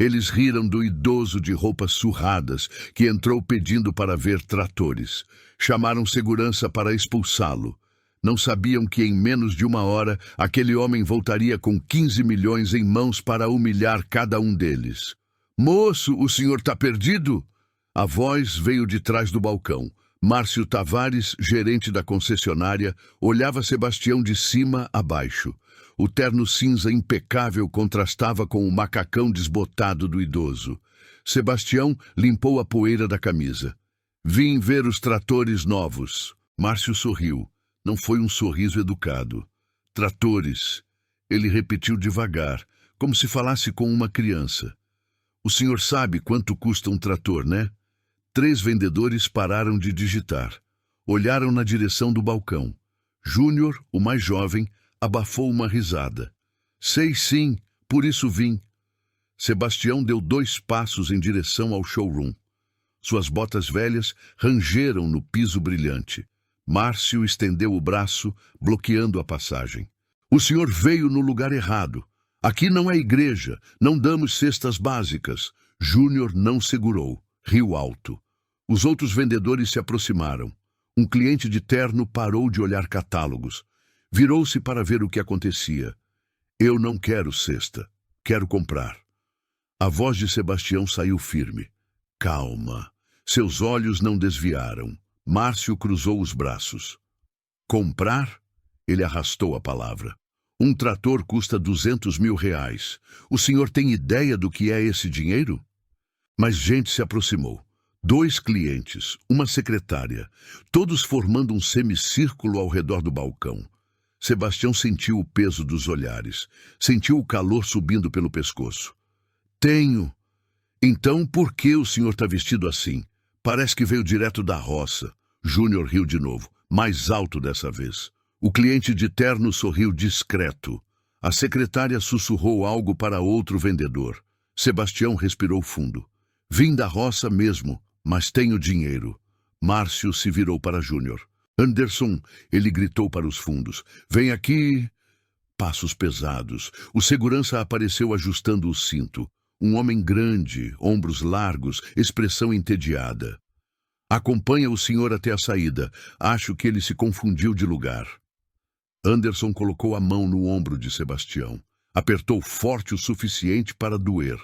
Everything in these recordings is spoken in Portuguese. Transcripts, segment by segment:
Eles riram do idoso de roupas surradas, que entrou pedindo para ver tratores. Chamaram segurança para expulsá-lo. Não sabiam que em menos de 1 hora, aquele homem voltaria com 15 milhões em mãos para humilhar cada um deles. "Moço, o senhor está perdido?" A voz veio de trás do balcão. Márcio Tavares, gerente da concessionária, olhava Sebastião de cima a baixo. O terno cinza impecável contrastava com o macacão desbotado do idoso. Sebastião limpou a poeira da camisa. "Vim ver os tratores novos." Márcio sorriu. Não foi um sorriso educado. "Tratores." Ele repetiu devagar, como se falasse com uma criança. "O senhor sabe quanto custa um trator, né?" 3 vendedores pararam de digitar. Olharam na direção do balcão. Júnior, o mais jovem, abafou uma risada. "Sei sim, por isso vim." Sebastião deu 2 passos em direção ao showroom. Suas botas velhas rangeram no piso brilhante. Márcio estendeu o braço, bloqueando a passagem. "O senhor veio no lugar errado. Aqui não é igreja, não damos cestas básicas." Júnior não segurou. Riu alto. Os outros vendedores se aproximaram. Um cliente de terno parou de olhar catálogos. Virou-se para ver o que acontecia. "Eu não quero cesta. Quero comprar." A voz de Sebastião saiu firme. "Calma." Seus olhos não desviaram. Márcio cruzou os braços. "Comprar?" Ele arrastou a palavra. "Um trator custa 200 mil reais. O senhor tem ideia do que é esse dinheiro?" Mas gente se aproximou. 2 clientes, uma secretária, todos formando um semicírculo ao redor do balcão. Sebastião sentiu o peso dos olhares, sentiu o calor subindo pelo pescoço. "Tenho." "Então por que o senhor está vestido assim? Parece que veio direto da roça." Júnior riu de novo, mais alto dessa vez. O cliente de terno sorriu discreto. A secretária sussurrou algo para outro vendedor. Sebastião respirou fundo. "Vim da roça mesmo, mas tenho dinheiro." Márcio se virou para Júnior. "Anderson," ele gritou para os fundos. "Vem aqui." Passos pesados. O segurança apareceu ajustando o cinto. Um homem grande, ombros largos, expressão entediada. "Acompanha o senhor até a saída. Acho que ele se confundiu de lugar." Anderson colocou a mão no ombro de Sebastião. Apertou forte o suficiente para doer.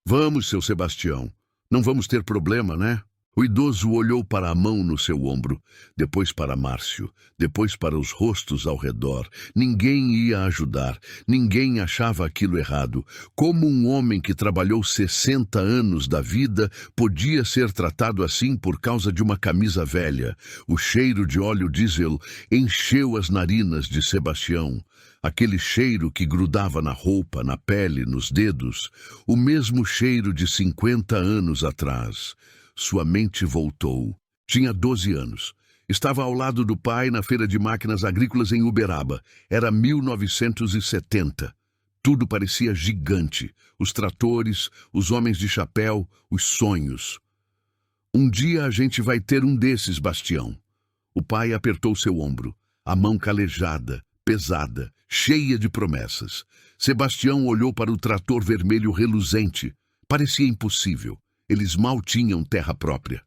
"Vamos, seu Sebastião. Não vamos ter problema, né?" O idoso olhou para a mão no seu ombro, depois para Márcio, depois para os rostos ao redor. Ninguém ia ajudar, ninguém achava aquilo errado. Como um homem que trabalhou 60 anos da vida podia ser tratado assim por causa de uma camisa velha? O cheiro de óleo diesel encheu as narinas de Sebastião. Aquele cheiro que grudava na roupa, na pele, nos dedos. O mesmo cheiro de 50 anos atrás. Sua mente voltou. Tinha 12 anos. Estava ao lado do pai na feira de máquinas agrícolas em Uberaba. Era 1970. Tudo parecia gigante. Os tratores, os homens de chapéu, os sonhos. "Um dia a gente vai ter um desses, Bastião." O pai apertou seu ombro. A mão calejada, pesada, cheia de promessas. Sebastião olhou para o trator vermelho reluzente. Parecia impossível. Eles mal tinham terra própria.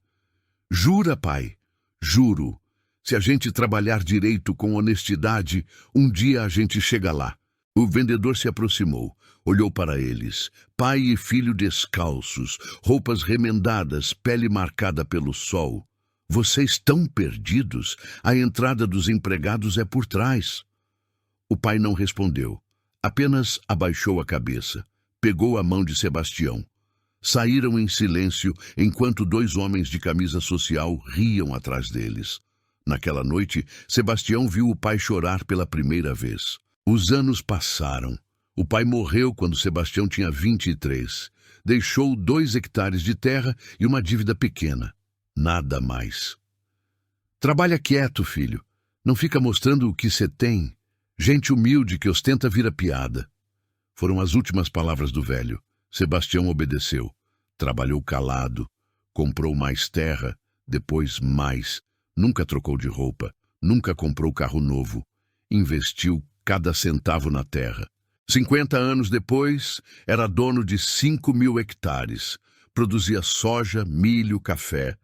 "Jura, pai?" "Juro. Se a gente trabalhar direito com honestidade, um dia a gente chega lá." O vendedor se aproximou, olhou para eles. Pai e filho descalços, roupas remendadas, pele marcada pelo sol. "Vocês estão perdidos? A entrada dos empregados é por trás." O pai não respondeu. Apenas abaixou a cabeça. Pegou a mão de Sebastião. Saíram em silêncio enquanto 2 homens de camisa social riam atrás deles. Naquela noite, Sebastião viu o pai chorar pela primeira vez. Os anos passaram. O pai morreu quando Sebastião tinha 23. Deixou 2 hectares de terra e uma dívida pequena. Nada mais. "Trabalha quieto, filho. Não fica mostrando o que você tem. Gente humilde que ostenta vira piada." Foram as últimas palavras do velho. Sebastião obedeceu. Trabalhou calado. Comprou mais terra, depois mais. Nunca trocou de roupa. Nunca comprou carro novo. Investiu cada centavo na terra. 50 anos depois, era dono de 5.000 hectares. Produzia soja, milho, café,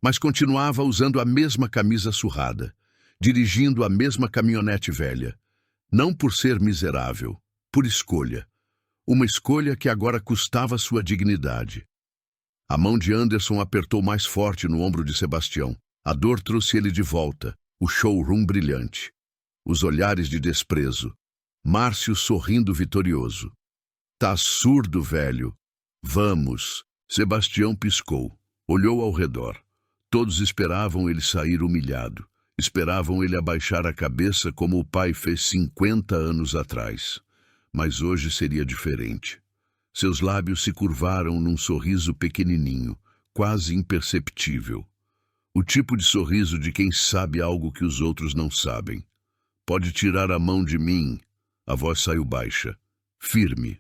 mas continuava usando a mesma camisa surrada, dirigindo a mesma caminhonete velha. Não por ser miserável, por escolha. Uma escolha que agora custava sua dignidade. A mão de Anderson apertou mais forte no ombro de Sebastião. A dor trouxe ele de volta, o showroom brilhante. Os olhares de desprezo. Márcio sorrindo vitorioso. Tá surdo, velho. Vamos. Sebastião piscou. Olhou ao redor. Todos esperavam ele sair humilhado. Esperavam ele abaixar a cabeça como o pai fez 50 anos atrás. Mas hoje seria diferente. Seus lábios se curvaram num sorriso pequenininho, quase imperceptível. O tipo de sorriso de quem sabe algo que os outros não sabem. Pode tirar a mão de mim. A voz saiu baixa, firme.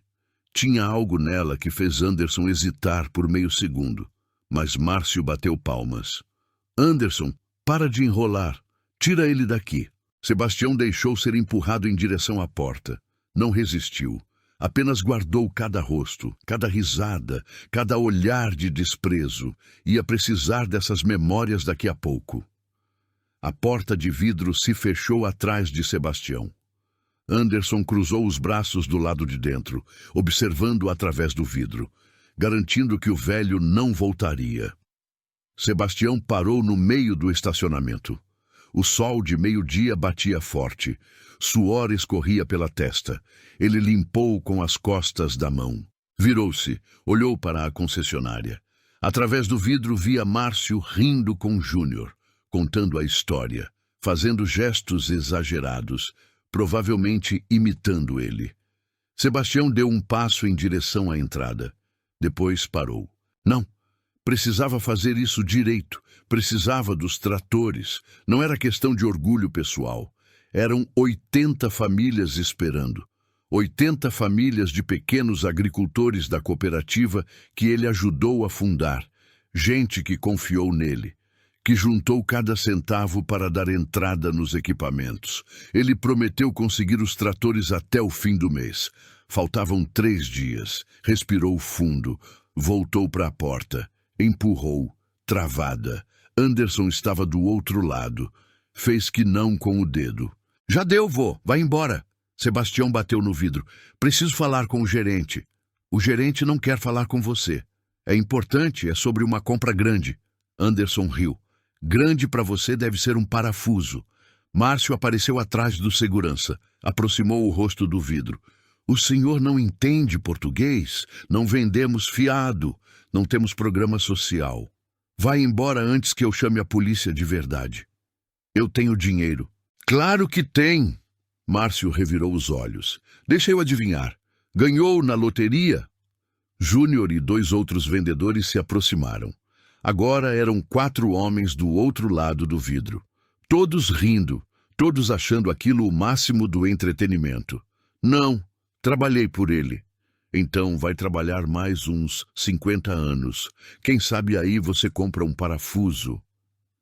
Tinha algo nela que fez Anderson hesitar por meio segundo. Mas Márcio bateu palmas. Anderson, para de enrolar. Tira ele daqui. Sebastião deixou ser empurrado em direção à porta. Não resistiu. Apenas guardou cada rosto, cada risada, cada olhar de desprezo. Ia precisar dessas memórias daqui a pouco. A porta de vidro se fechou atrás de Sebastião. Anderson cruzou os braços do lado de dentro, observando através do vidro, garantindo que o velho não voltaria. Sebastião parou no meio do estacionamento. O sol de meio-dia batia forte. Suor escorria pela testa. Ele limpou com as costas da mão. Virou-se, olhou para a concessionária. Através do vidro via Márcio rindo com Júnior, contando a história, fazendo gestos exagerados, provavelmente imitando ele. Sebastião deu um passo em direção à entrada. Depois parou. Não, precisava fazer isso direito. Precisava dos tratores. Não era questão de orgulho pessoal. Eram 80 famílias esperando. 80 famílias de pequenos agricultores da cooperativa que ele ajudou a fundar. Gente que confiou nele, que juntou cada centavo para dar entrada nos equipamentos. Ele prometeu conseguir os tratores até o fim do mês. Faltavam 3 dias. Respirou fundo. Voltou para a porta. Empurrou. Travada. Anderson estava do outro lado. Fez que não com o dedo. Já deu, vô. Vai embora. Sebastião bateu no vidro. Preciso falar com o gerente. O gerente não quer falar com você. É importante, é sobre uma compra grande. Anderson riu. Grande para você deve ser um parafuso. Márcio apareceu atrás do segurança. Aproximou o rosto do vidro. O senhor não entende português? Não vendemos fiado. Não temos programa social. Vai embora antes que eu chame a polícia de verdade. Eu tenho dinheiro. Claro que tem. Márcio revirou os olhos. Deixa eu adivinhar. Ganhou na loteria? Júnior e 2 outros vendedores se aproximaram. Agora eram 4 homens do outro lado do vidro. Todos rindo, todos achando aquilo o máximo do entretenimento. Não, trabalhei por ele. Então vai trabalhar mais uns 50 anos. Quem sabe aí você compra um parafuso.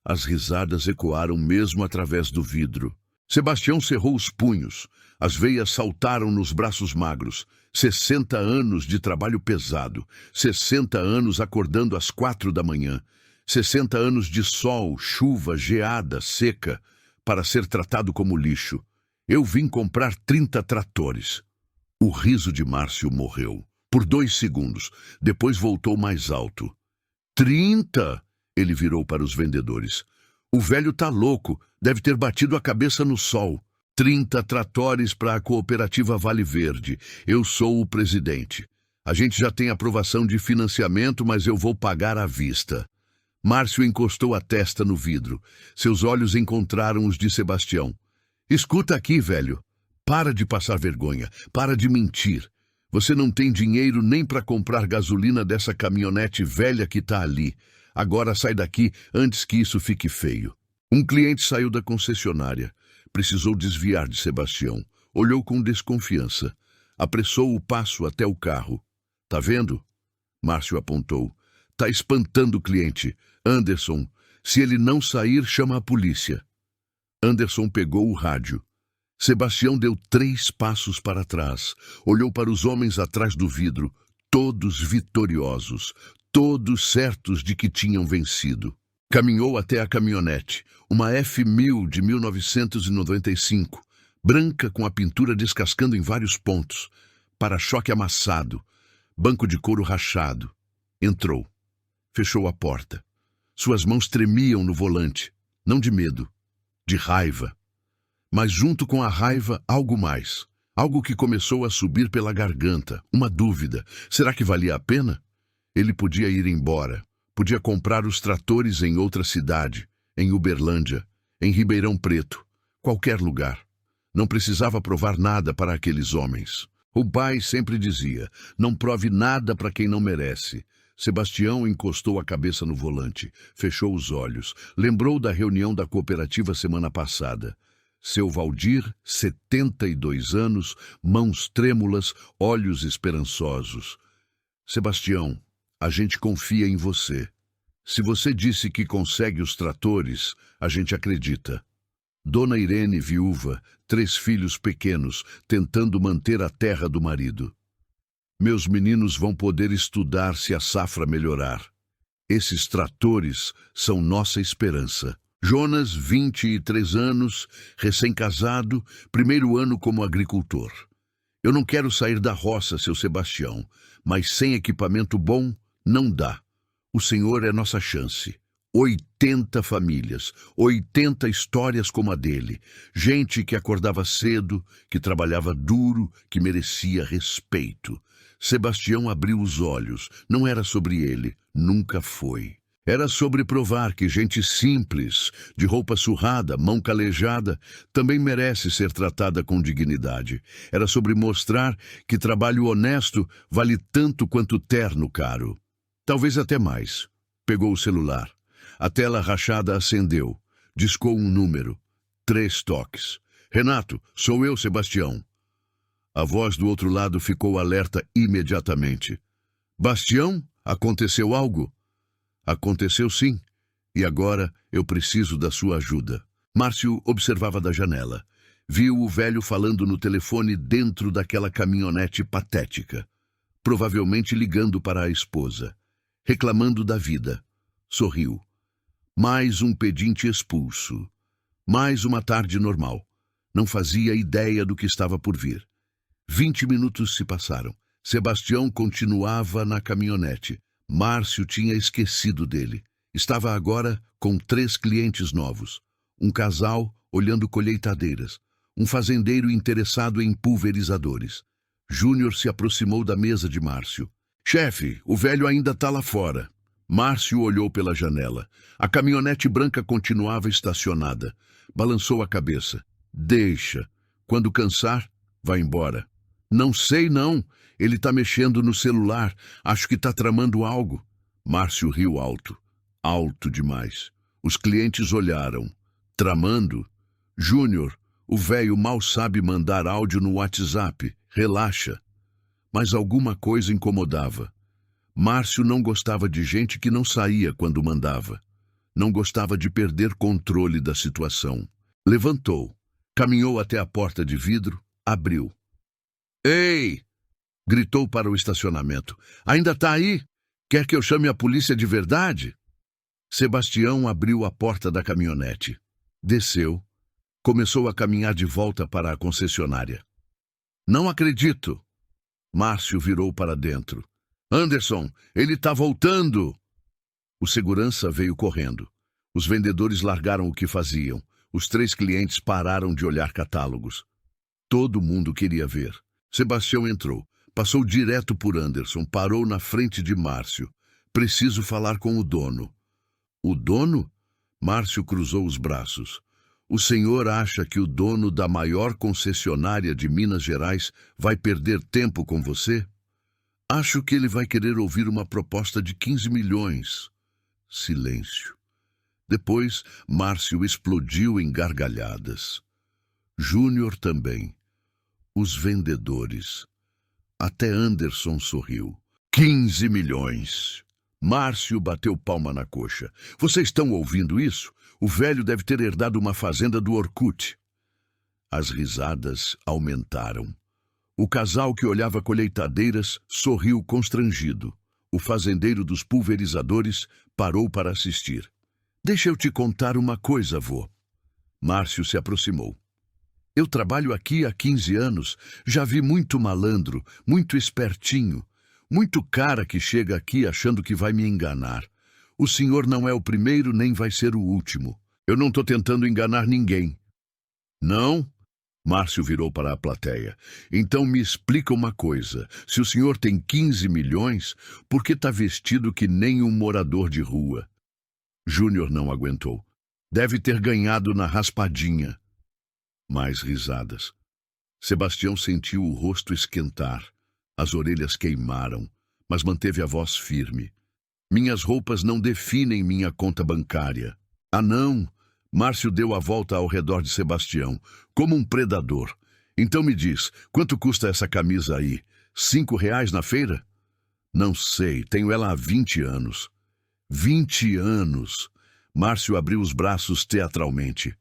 As risadas ecoaram mesmo através do vidro. Sebastião cerrou os punhos. As veias saltaram nos braços magros. 60 anos de trabalho pesado. 60 anos acordando às 4 da manhã. 60 anos de sol, chuva, geada, seca, para ser tratado como lixo. Eu vim comprar 30 tratores. O riso de Márcio morreu. Por 2 segundos. Depois voltou mais alto. 30! Ele virou para os vendedores. O velho tá louco. Deve ter batido a cabeça no sol. 30 tratores para a cooperativa Vale Verde. Eu sou o presidente. A gente já tem aprovação de financiamento, mas eu vou pagar à vista. Márcio encostou a testa no vidro. Seus olhos encontraram os de Sebastião. Escuta aqui, velho. Para de passar vergonha. Para de mentir. Você não tem dinheiro nem para comprar gasolina dessa caminhonete velha que tá ali. Agora sai daqui antes que isso fique feio. Um cliente saiu da concessionária. Precisou desviar de Sebastião. Olhou com desconfiança. Apressou o passo até o carro. Tá vendo? Márcio apontou. Tá espantando o cliente. Anderson, se ele não sair, chama a polícia. Anderson pegou o rádio. Sebastião deu 3 passos para trás, olhou para os homens atrás do vidro, todos vitoriosos, todos certos de que tinham vencido. Caminhou até a caminhonete, uma F1000 de 1995, branca com a pintura descascando em vários pontos, para-choque amassado, banco de couro rachado. Entrou. Fechou a porta. Suas mãos tremiam no volante, não de medo, de raiva. Mas junto com a raiva, algo mais. Algo que começou a subir pela garganta. Uma dúvida. Será que valia a pena? Ele podia ir embora. Podia comprar os tratores em outra cidade, em Uberlândia, em Ribeirão Preto, qualquer lugar. Não precisava provar nada para aqueles homens. O pai sempre dizia, não prove nada para quem não merece. Sebastião encostou a cabeça no volante, fechou os olhos, lembrou da reunião da cooperativa semana passada. Seu Valdir, 72 anos, mãos trêmulas, olhos esperançosos. Sebastião, a gente confia em você. Se você disse que consegue os tratores, a gente acredita. Dona Irene, viúva, 3 filhos pequenos, tentando manter a terra do marido. Meus meninos vão poder estudar se a safra melhorar. Esses tratores são nossa esperança. Jonas, 23 anos, recém-casado, primeiro ano como agricultor. Eu não quero sair da roça, seu Sebastião, mas sem equipamento bom, não dá. O Senhor é nossa chance. 80 famílias, 80 histórias como a dele. Gente que acordava cedo, que trabalhava duro, que merecia respeito. Sebastião abriu os olhos. Não era sobre ele, nunca foi. Era sobre provar que gente simples, de roupa surrada, mão calejada, também merece ser tratada com dignidade. Era sobre mostrar que trabalho honesto vale tanto quanto terno caro. Talvez até mais. Pegou o celular. A tela rachada acendeu. Discou um número. 3 toques. Renato, sou eu, Sebastião. A voz do outro lado ficou alerta imediatamente. Bastião, aconteceu algo? Aconteceu sim, e agora eu preciso da sua ajuda. Márcio observava da janela. Viu o velho falando no telefone dentro daquela caminhonete patética. Provavelmente ligando para a esposa. Reclamando da vida. Sorriu. Mais um pedinte expulso. Mais uma tarde normal. Não fazia ideia do que estava por vir. 20 minutos se passaram. Sebastião continuava na caminhonete. Márcio tinha esquecido dele. Estava agora com 3 clientes novos. Um casal olhando colheitadeiras. Um fazendeiro interessado em pulverizadores. Júnior se aproximou da mesa de Márcio. Chefe, o velho ainda está lá fora. Márcio olhou pela janela. A caminhonete branca continuava estacionada. Balançou a cabeça. Deixa. Quando cansar, vai embora. Não sei não. Ele está mexendo no celular. Acho que está tramando algo. Márcio riu alto. Alto demais. Os clientes olharam. Tramando? Júnior, o velho mal sabe mandar áudio no WhatsApp. Relaxa. Mas alguma coisa incomodava. Márcio não gostava de gente que não saía quando mandava. Não gostava de perder controle da situação. Levantou. Caminhou até a porta de vidro. Abriu. Ei! Gritou para o estacionamento. Ainda está aí? Quer que eu chame a polícia de verdade? Sebastião abriu a porta da caminhonete. Desceu. Começou a caminhar de volta para a concessionária. Não acredito. Márcio virou para dentro. Anderson, ele está voltando! O segurança veio correndo. Os vendedores largaram o que faziam. Os 3 clientes pararam de olhar catálogos. Todo mundo queria ver. Sebastião entrou. Passou direto por Anderson. Parou na frente de Márcio. Preciso falar com o dono. O dono? Márcio cruzou os braços. O senhor acha que o dono da maior concessionária de Minas Gerais vai perder tempo com você? Acho que ele vai querer ouvir uma proposta de 15 milhões. Silêncio. Depois, Márcio explodiu em gargalhadas. Júnior também. Os vendedores. Até Anderson sorriu. 15 milhões. Márcio bateu palma na coxa. Vocês estão ouvindo isso? O velho deve ter herdado uma fazenda do Orkut. As risadas aumentaram. O casal que olhava colheitadeiras sorriu constrangido. O fazendeiro dos pulverizadores parou para assistir. Deixa eu te contar uma coisa, vô. Márcio se aproximou. Eu trabalho aqui há 15 anos, já vi muito malandro, muito espertinho, muito cara que chega aqui achando que vai me enganar. O senhor não é o primeiro nem vai ser o último. Eu não estou tentando enganar ninguém. Não? Márcio virou para a plateia. Então me explica uma coisa. Se o senhor tem 15 milhões, por que está vestido que nem um morador de rua? Júnior não aguentou. Deve ter ganhado na raspadinha. Mais risadas. Sebastião sentiu o rosto esquentar. As orelhas queimaram, mas manteve a voz firme. Minhas roupas não definem minha conta bancária. Ah, não! Márcio deu a volta ao redor de Sebastião, como um predador. Então me diz, quanto custa essa camisa aí? R$ 5 na feira? Não sei, tenho ela há 20 anos. 20 anos! Márcio abriu os braços teatralmente.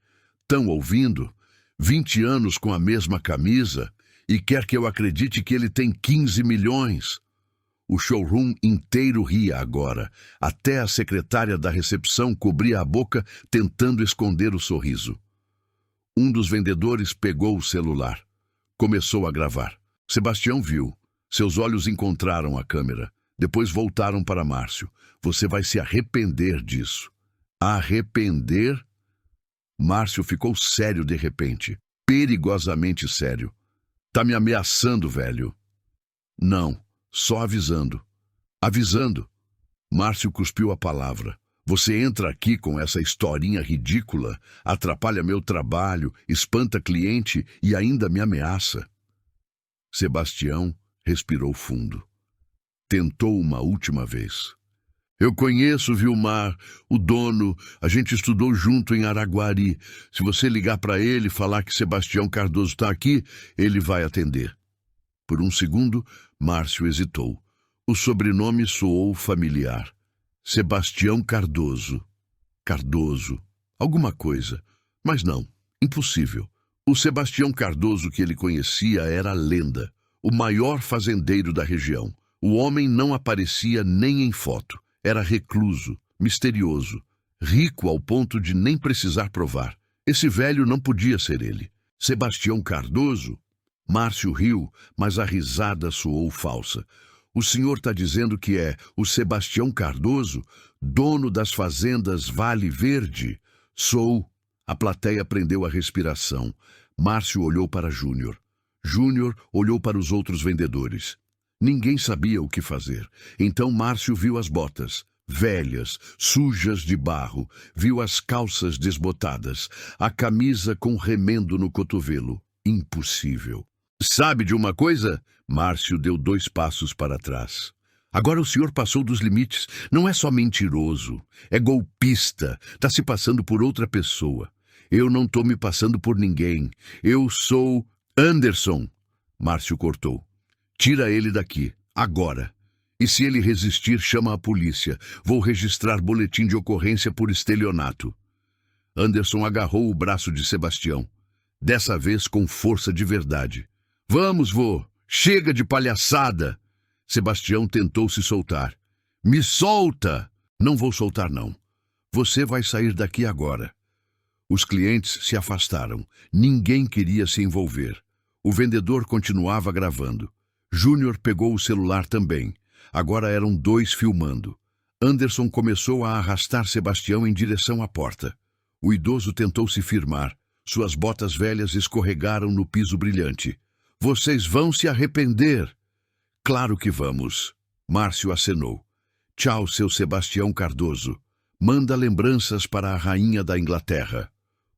Tão ouvindo? 20 anos com a mesma camisa e quer que eu acredite que ele tem 15 milhões. O showroom inteiro ria agora. Até a secretária da recepção cobria a boca tentando esconder o sorriso. Um dos vendedores pegou o celular. Começou a gravar. Sebastião viu. Seus olhos encontraram a câmera. Depois voltaram para Márcio. Você vai se arrepender disso. Arrepender? Márcio ficou sério de repente. Perigosamente sério. Tá me ameaçando, velho. Não. Só avisando. Avisando. Márcio cuspiu a palavra. Você entra aqui com essa historinha ridícula, atrapalha meu trabalho, espanta cliente e ainda me ameaça. Sebastião respirou fundo. Tentou uma última vez. Eu conheço Vilmar, o dono, a gente estudou junto em Araguari. Se você ligar para ele e falar que Sebastião Cardoso está aqui, ele vai atender. Por um segundo, Márcio hesitou. O sobrenome soou familiar. Sebastião Cardoso. Cardoso. Alguma coisa. Mas não. Impossível. O Sebastião Cardoso que ele conhecia era a lenda. O maior fazendeiro da região. O homem não aparecia nem em foto. Era recluso, misterioso, rico ao ponto de nem precisar provar. Esse velho não podia ser ele. Sebastião Cardoso? Márcio riu, mas a risada soou falsa. O senhor está dizendo que é o Sebastião Cardoso, dono das fazendas Vale Verde? Sou. A plateia prendeu a respiração. Márcio olhou para Júnior. Júnior olhou para os outros vendedores. Ninguém sabia o que fazer. Então Márcio viu as botas, velhas, sujas de barro, viu as calças desbotadas, a camisa com remendo no cotovelo. Impossível. Sabe de uma coisa? Márcio deu 2 passos para trás. Agora o senhor passou dos limites. Não é só mentiroso, é golpista. Está se passando por outra pessoa. Eu não estou me passando por ninguém. Eu sou Anderson. Márcio cortou. Tira ele daqui, agora. E se ele resistir, chama a polícia. Vou registrar boletim de ocorrência por estelionato. Anderson agarrou o braço de Sebastião. Dessa vez com força de verdade. Vamos, vô. Chega de palhaçada. Sebastião tentou se soltar. Me solta! Não vou soltar, não. Você vai sair daqui agora. Os clientes se afastaram. Ninguém queria se envolver. O vendedor continuava gravando. Júnior pegou o celular também. Agora eram 2 filmando. Anderson começou a arrastar Sebastião em direção à porta. O idoso tentou se firmar. Suas botas velhas escorregaram no piso brilhante. Vocês vão se arrepender. Claro que vamos. Márcio acenou. Tchau, seu Sebastião Cardoso. Manda lembranças para a rainha da Inglaterra.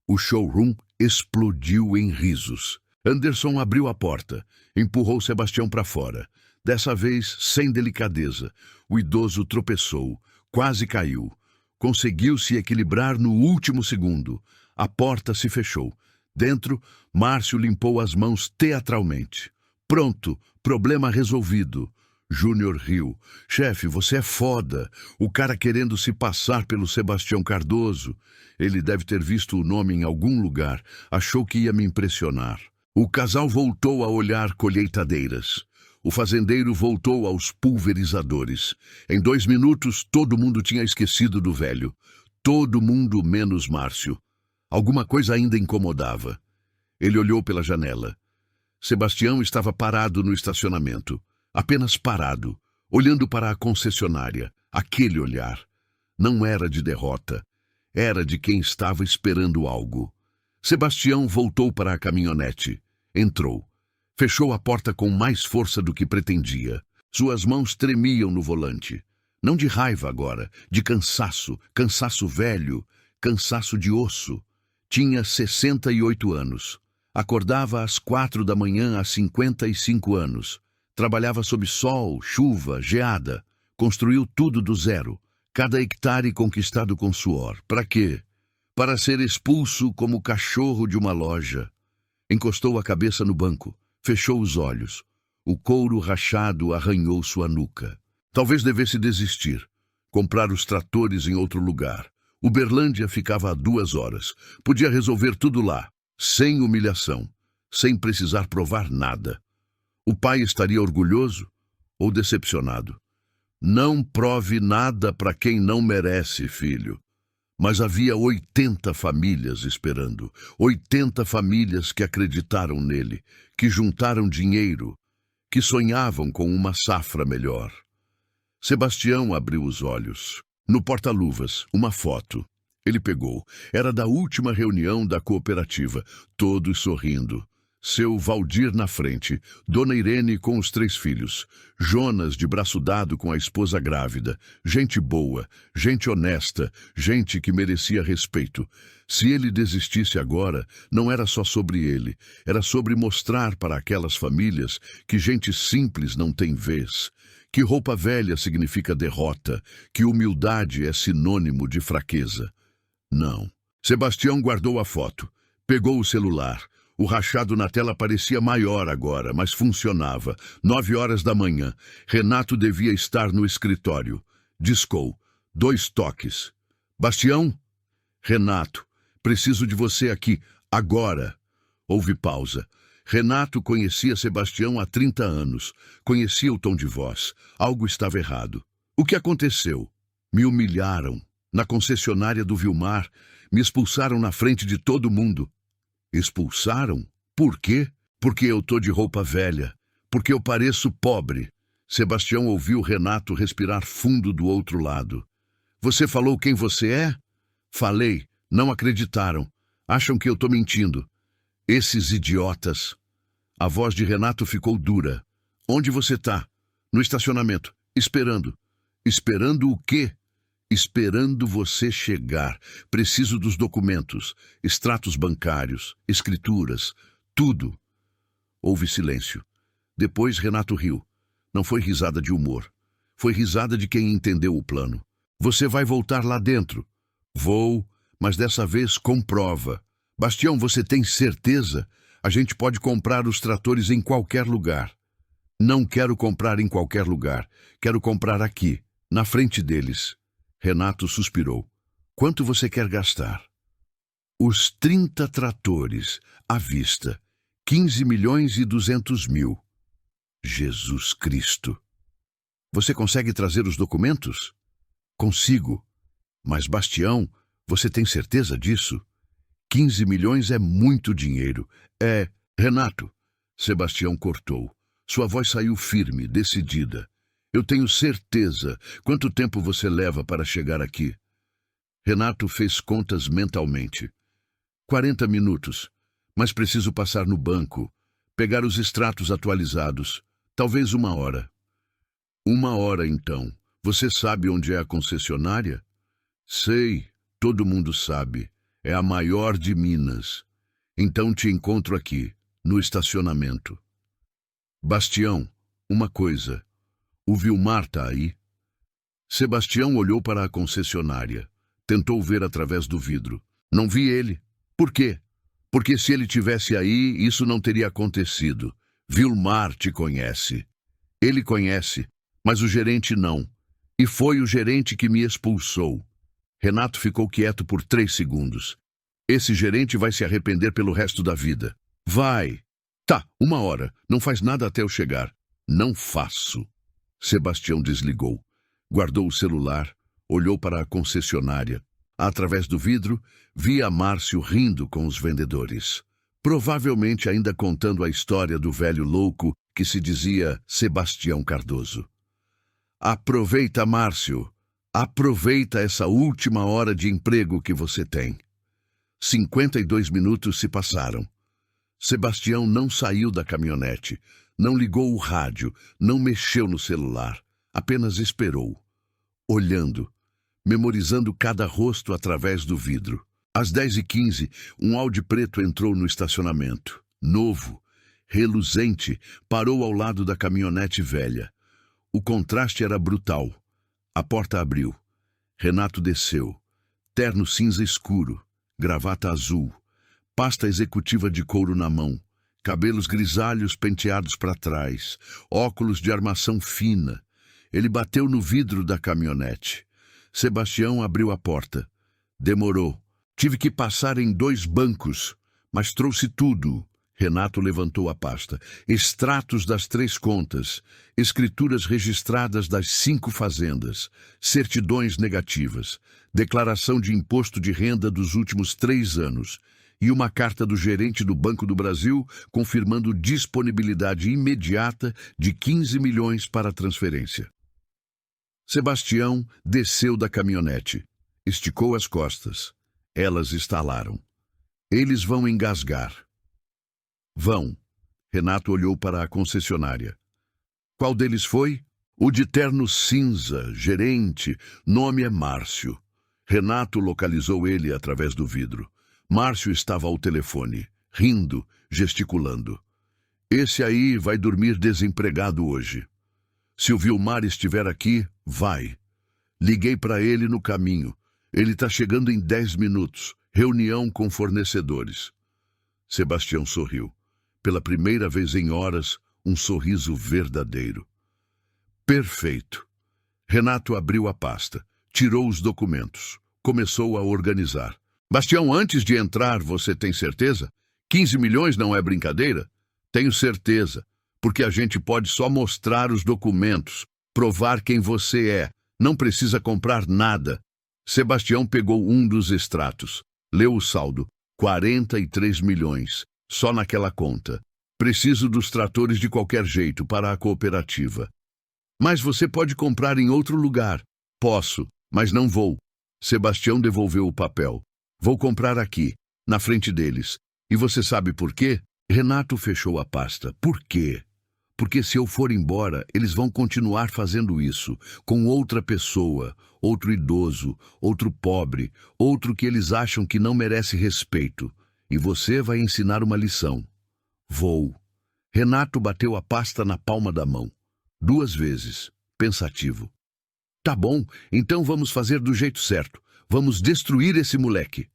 O showroom explodiu em risos. Anderson abriu a porta, empurrou Sebastião para fora. Dessa vez, sem delicadeza. O idoso tropeçou, quase caiu. Conseguiu se equilibrar no último segundo. A porta se fechou. Dentro, Márcio limpou as mãos teatralmente. Pronto, problema resolvido. Júnior riu. Chefe, você é foda. O cara querendo se passar pelo Sebastião Cardoso. Ele deve ter visto o nome em algum lugar. Achou que ia me impressionar. O casal voltou a olhar colheitadeiras. O fazendeiro voltou aos pulverizadores. Em 2 minutos, todo mundo tinha esquecido do velho. Todo mundo menos Márcio. Alguma coisa ainda incomodava. Ele olhou pela janela. Sebastião estava parado no estacionamento. Apenas parado, olhando para a concessionária. Aquele olhar não era de derrota, era de quem estava esperando algo. Sebastião voltou para a caminhonete. Entrou. Fechou a porta com mais força do que pretendia. Suas mãos tremiam no volante. Não de raiva agora, de cansaço, cansaço velho, cansaço de osso. Tinha 68 anos. Acordava às 4 da manhã há 55 anos. Trabalhava sob sol, chuva, geada. Construiu tudo do zero. Cada hectare conquistado com suor. Para quê? Para ser expulso como cachorro de uma loja. Encostou a cabeça no banco. Fechou os olhos. O couro rachado arranhou sua nuca. Talvez devesse desistir. Comprar os tratores em outro lugar. Uberlândia ficava a 2 horas. Podia resolver tudo lá. Sem humilhação. Sem precisar provar nada. O pai estaria orgulhoso ou decepcionado? Não prove nada para quem não merece, filho. Mas havia 80 famílias esperando. 80 famílias que acreditaram nele, que juntaram dinheiro, que sonhavam com uma safra melhor. Sebastião abriu os olhos. No porta-luvas, uma foto. Ele pegou. Era da última reunião da cooperativa. Todos sorrindo. Seu Valdir na frente, Dona Irene com os 3 filhos, Jonas de braço dado com a esposa grávida, gente boa, gente honesta, gente que merecia respeito. Se ele desistisse agora, não era só sobre ele, era sobre mostrar para aquelas famílias que gente simples não tem vez, que roupa velha significa derrota, que humildade é sinônimo de fraqueza. Não. Sebastião guardou a foto, pegou o celular. O rachado na tela parecia maior agora, mas funcionava. 9 horas da manhã. Renato devia estar no escritório. Discou. 2 toques. Bastião? Renato, preciso de você aqui, agora. Houve pausa. Renato conhecia Sebastião há 30 anos. Conhecia o tom de voz. Algo estava errado. O que aconteceu? Me humilharam. Na concessionária do Vilmar. Me expulsaram na frente de todo mundo. Expulsaram? Por quê? Porque eu tô de roupa velha. Porque eu pareço pobre. Sebastião ouviu Renato respirar fundo do outro lado. Você falou quem você é? Falei. Não acreditaram. Acham que eu tô mentindo. Esses idiotas. A voz de Renato ficou dura. Onde você tá? No estacionamento. Esperando. Esperando o quê? Esperando você chegar. Preciso dos documentos, extratos bancários, escrituras, tudo. Houve silêncio. Depois Renato riu. Não foi risada de humor. Foi risada de quem entendeu o plano. Você vai voltar lá dentro. Vou, mas dessa vez com prova. Bastião, você tem certeza? A gente pode comprar os tratores em qualquer lugar. Não quero comprar em qualquer lugar. Quero comprar aqui, na frente deles. Renato suspirou. Quanto você quer gastar? Os 30 tratores, à vista. 15.200.000. Jesus Cristo. Você consegue trazer os documentos? Consigo. Mas, Bastião, você tem certeza disso? 15 milhões é muito dinheiro. É, Renato. Sebastião cortou. Sua voz saiu firme, decidida. Eu tenho certeza. Quanto tempo você leva para chegar aqui? Renato fez contas mentalmente. 40 minutos. Mas preciso passar no banco, pegar os extratos atualizados. Talvez 1 hora. 1 hora, então. Você sabe onde é a concessionária? Sei. Todo mundo sabe. É a maior de Minas. Então te encontro aqui, no estacionamento. Bastião, uma coisa. O Vilmar tá aí? Sebastião olhou para a concessionária. Tentou ver através do vidro. Não vi ele. Por quê? Porque se ele tivesse aí, isso não teria acontecido. Vilmar te conhece. Ele conhece. Mas o gerente não. E foi o gerente que me expulsou. Renato ficou quieto por 3 segundos. Esse gerente vai se arrepender pelo resto da vida. Vai. Tá, 1 hora. Não faz nada até eu chegar. Não faço. Sebastião desligou. Guardou o celular. Olhou para a concessionária. Através do vidro, via Márcio rindo com os vendedores. Provavelmente ainda contando a história do velho louco que se dizia Sebastião Cardoso. Aproveita, Márcio. Aproveita essa última hora de emprego que você tem. 52 minutos se passaram. Sebastião não saiu da caminhonete, não ligou o rádio, não mexeu no celular. Apenas esperou, olhando, memorizando cada rosto através do vidro. Às 10h15, um Audi preto entrou no estacionamento. Novo, reluzente, parou ao lado da caminhonete velha. O contraste era brutal. A porta abriu. Renato desceu. Terno cinza escuro, gravata azul, pasta executiva de couro na mão, cabelos grisalhos penteados para trás, óculos de armação fina. Ele bateu no vidro da caminhonete. Sebastião abriu a porta. Demorou. Tive que passar em 2 bancos, mas trouxe tudo. Renato levantou a pasta. Extratos das 3 contas, escrituras registradas das 5 fazendas, certidões negativas, declaração de imposto de renda dos últimos 3 anos e uma carta do gerente do Banco do Brasil confirmando disponibilidade imediata de 15 milhões para a transferência. Sebastião desceu da caminhonete, esticou as costas. Elas estalaram. Eles vão engasgar. Vão. Renato olhou para a concessionária. Qual deles foi? O de terno cinza, gerente, nome é Márcio. Renato localizou ele através do vidro. Márcio estava ao telefone, rindo, gesticulando. Esse aí vai dormir desempregado hoje. Se o Vilmar estiver aqui, vai. Liguei para ele no caminho. Ele está chegando em 10 minutos. Reunião com fornecedores. Sebastião sorriu. Pela primeira vez em horas, um sorriso verdadeiro. Perfeito. Renato abriu a pasta, tirou os documentos, começou a organizar. Bastião, antes de entrar, você tem certeza? 15 milhões não é brincadeira? Tenho certeza, porque a gente pode só mostrar os documentos, provar quem você é. Não precisa comprar nada. Sebastião pegou um dos extratos, leu o saldo, 43 milhões, só naquela conta. Preciso dos tratores de qualquer jeito para a cooperativa. Mas você pode comprar em outro lugar. Posso, mas não vou. Sebastião devolveu o papel. Vou comprar aqui, na frente deles. E você sabe por quê? Renato fechou a pasta. Por quê? Porque se eu for embora, eles vão continuar fazendo isso, com outra pessoa, outro idoso, outro pobre, outro que eles acham que não merece respeito. E você vai ensinar uma lição. Vou. Renato bateu a pasta na palma da mão. 2 vezes, pensativo. Tá bom, então vamos fazer do jeito certo. Vamos destruir esse moleque.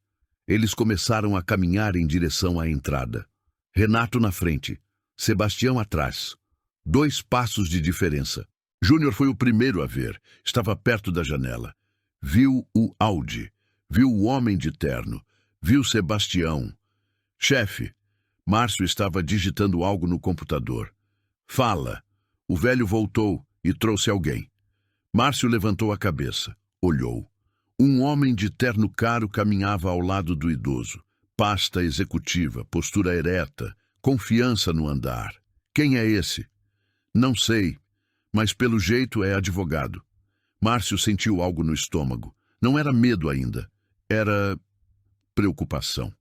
Eles começaram a caminhar em direção à entrada. Renato na frente, Sebastião atrás. 2 passos de diferença. Júnior foi o primeiro a ver. Estava perto da janela. Viu o Audi. Viu o homem de terno. Viu Sebastião. Chefe, Márcio estava digitando algo no computador. Fala. O velho voltou e trouxe alguém. Márcio levantou a cabeça. Olhou. Um homem de terno caro caminhava ao lado do idoso. Pasta executiva, postura ereta, confiança no andar. Quem é esse? Não sei, mas pelo jeito é advogado. Márcio sentiu algo no estômago. Não era medo ainda. Era preocupação.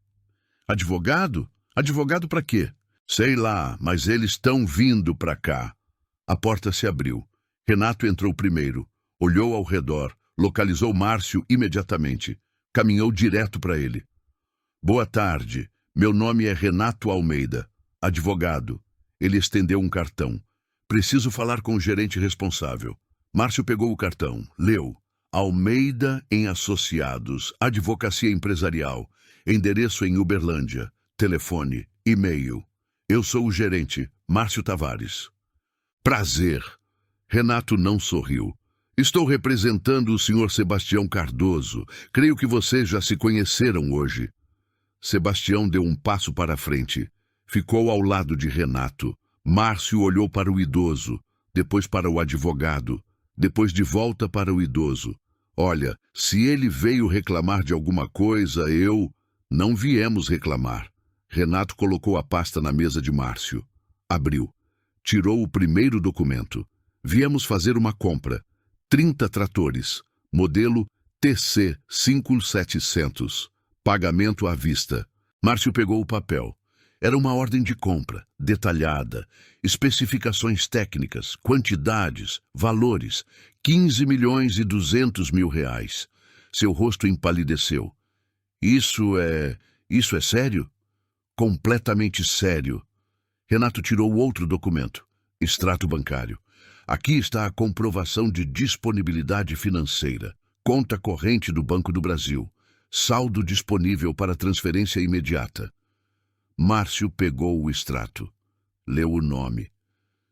Advogado? Advogado para quê? Sei lá, mas eles estão vindo para cá. A porta se abriu. Renato entrou primeiro. Olhou ao redor. Localizou Márcio imediatamente. Caminhou direto para ele. Boa tarde. Meu nome é Renato Almeida. Advogado. Ele estendeu um cartão. Preciso falar com o gerente responsável. Márcio pegou o cartão. Leu. Almeida em Associados. Advocacia Empresarial. Endereço em Uberlândia. Telefone. E-mail. Eu sou o gerente, Márcio Tavares. Prazer. Renato não sorriu. Estou representando o senhor Sebastião Cardoso. Creio que vocês já se conheceram hoje. Sebastião deu um passo para a frente. Ficou ao lado de Renato. Márcio olhou para o idoso, depois para o advogado, depois de volta para o idoso. Olha, se ele veio reclamar de alguma coisa, não viemos reclamar. Renato colocou a pasta na mesa de Márcio. Abriu. Tirou o primeiro documento. Viemos fazer uma compra. 30 tratores. Modelo TC 5700. Pagamento à vista. Márcio pegou o papel. Era uma ordem de compra, detalhada, especificações técnicas, quantidades, valores, 15.200.000 reais. Seu rosto empalideceu. Isso é sério? Completamente sério. Renato tirou outro documento, extrato bancário. Aqui está a comprovação de disponibilidade financeira. Conta corrente do Banco do Brasil. Saldo disponível para transferência imediata. Márcio pegou o extrato. Leu o nome.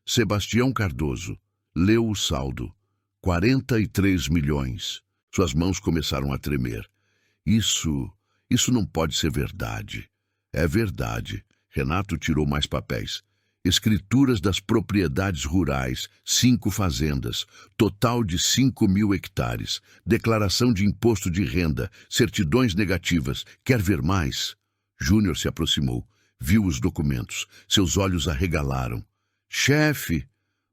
Sebastião Cardoso. Leu o saldo. 43 milhões. Suas mãos começaram a tremer. Isso não pode ser verdade. É verdade. Renato tirou mais papéis. Escrituras das propriedades rurais, 5 fazendas, total de 5.000 hectares, declaração de imposto de renda, certidões negativas. Quer ver mais? Júnior se aproximou, viu os documentos, seus olhos arregalaram. Chefe!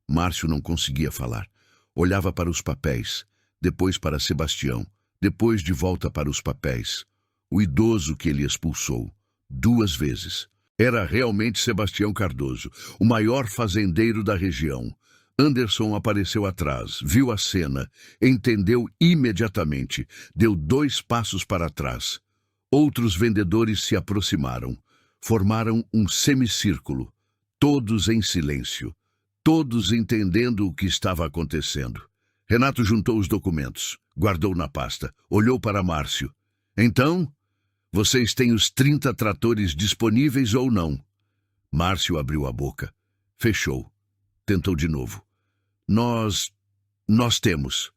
Márcio não conseguia falar. Olhava para os papéis, depois para Sebastião, depois de volta para os papéis. O idoso que ele expulsou, 2 vezes. Era realmente Sebastião Cardoso, o maior fazendeiro da região. Anderson apareceu atrás, viu a cena, entendeu imediatamente, deu 2 passos para trás. Outros vendedores se aproximaram, formaram um semicírculo, todos em silêncio, todos entendendo o que estava acontecendo. Renato juntou os documentos, guardou na pasta, olhou para Márcio. Então, vocês têm os 30 tratores disponíveis ou não? Márcio abriu a boca, fechou, tentou de novo. Nós temos.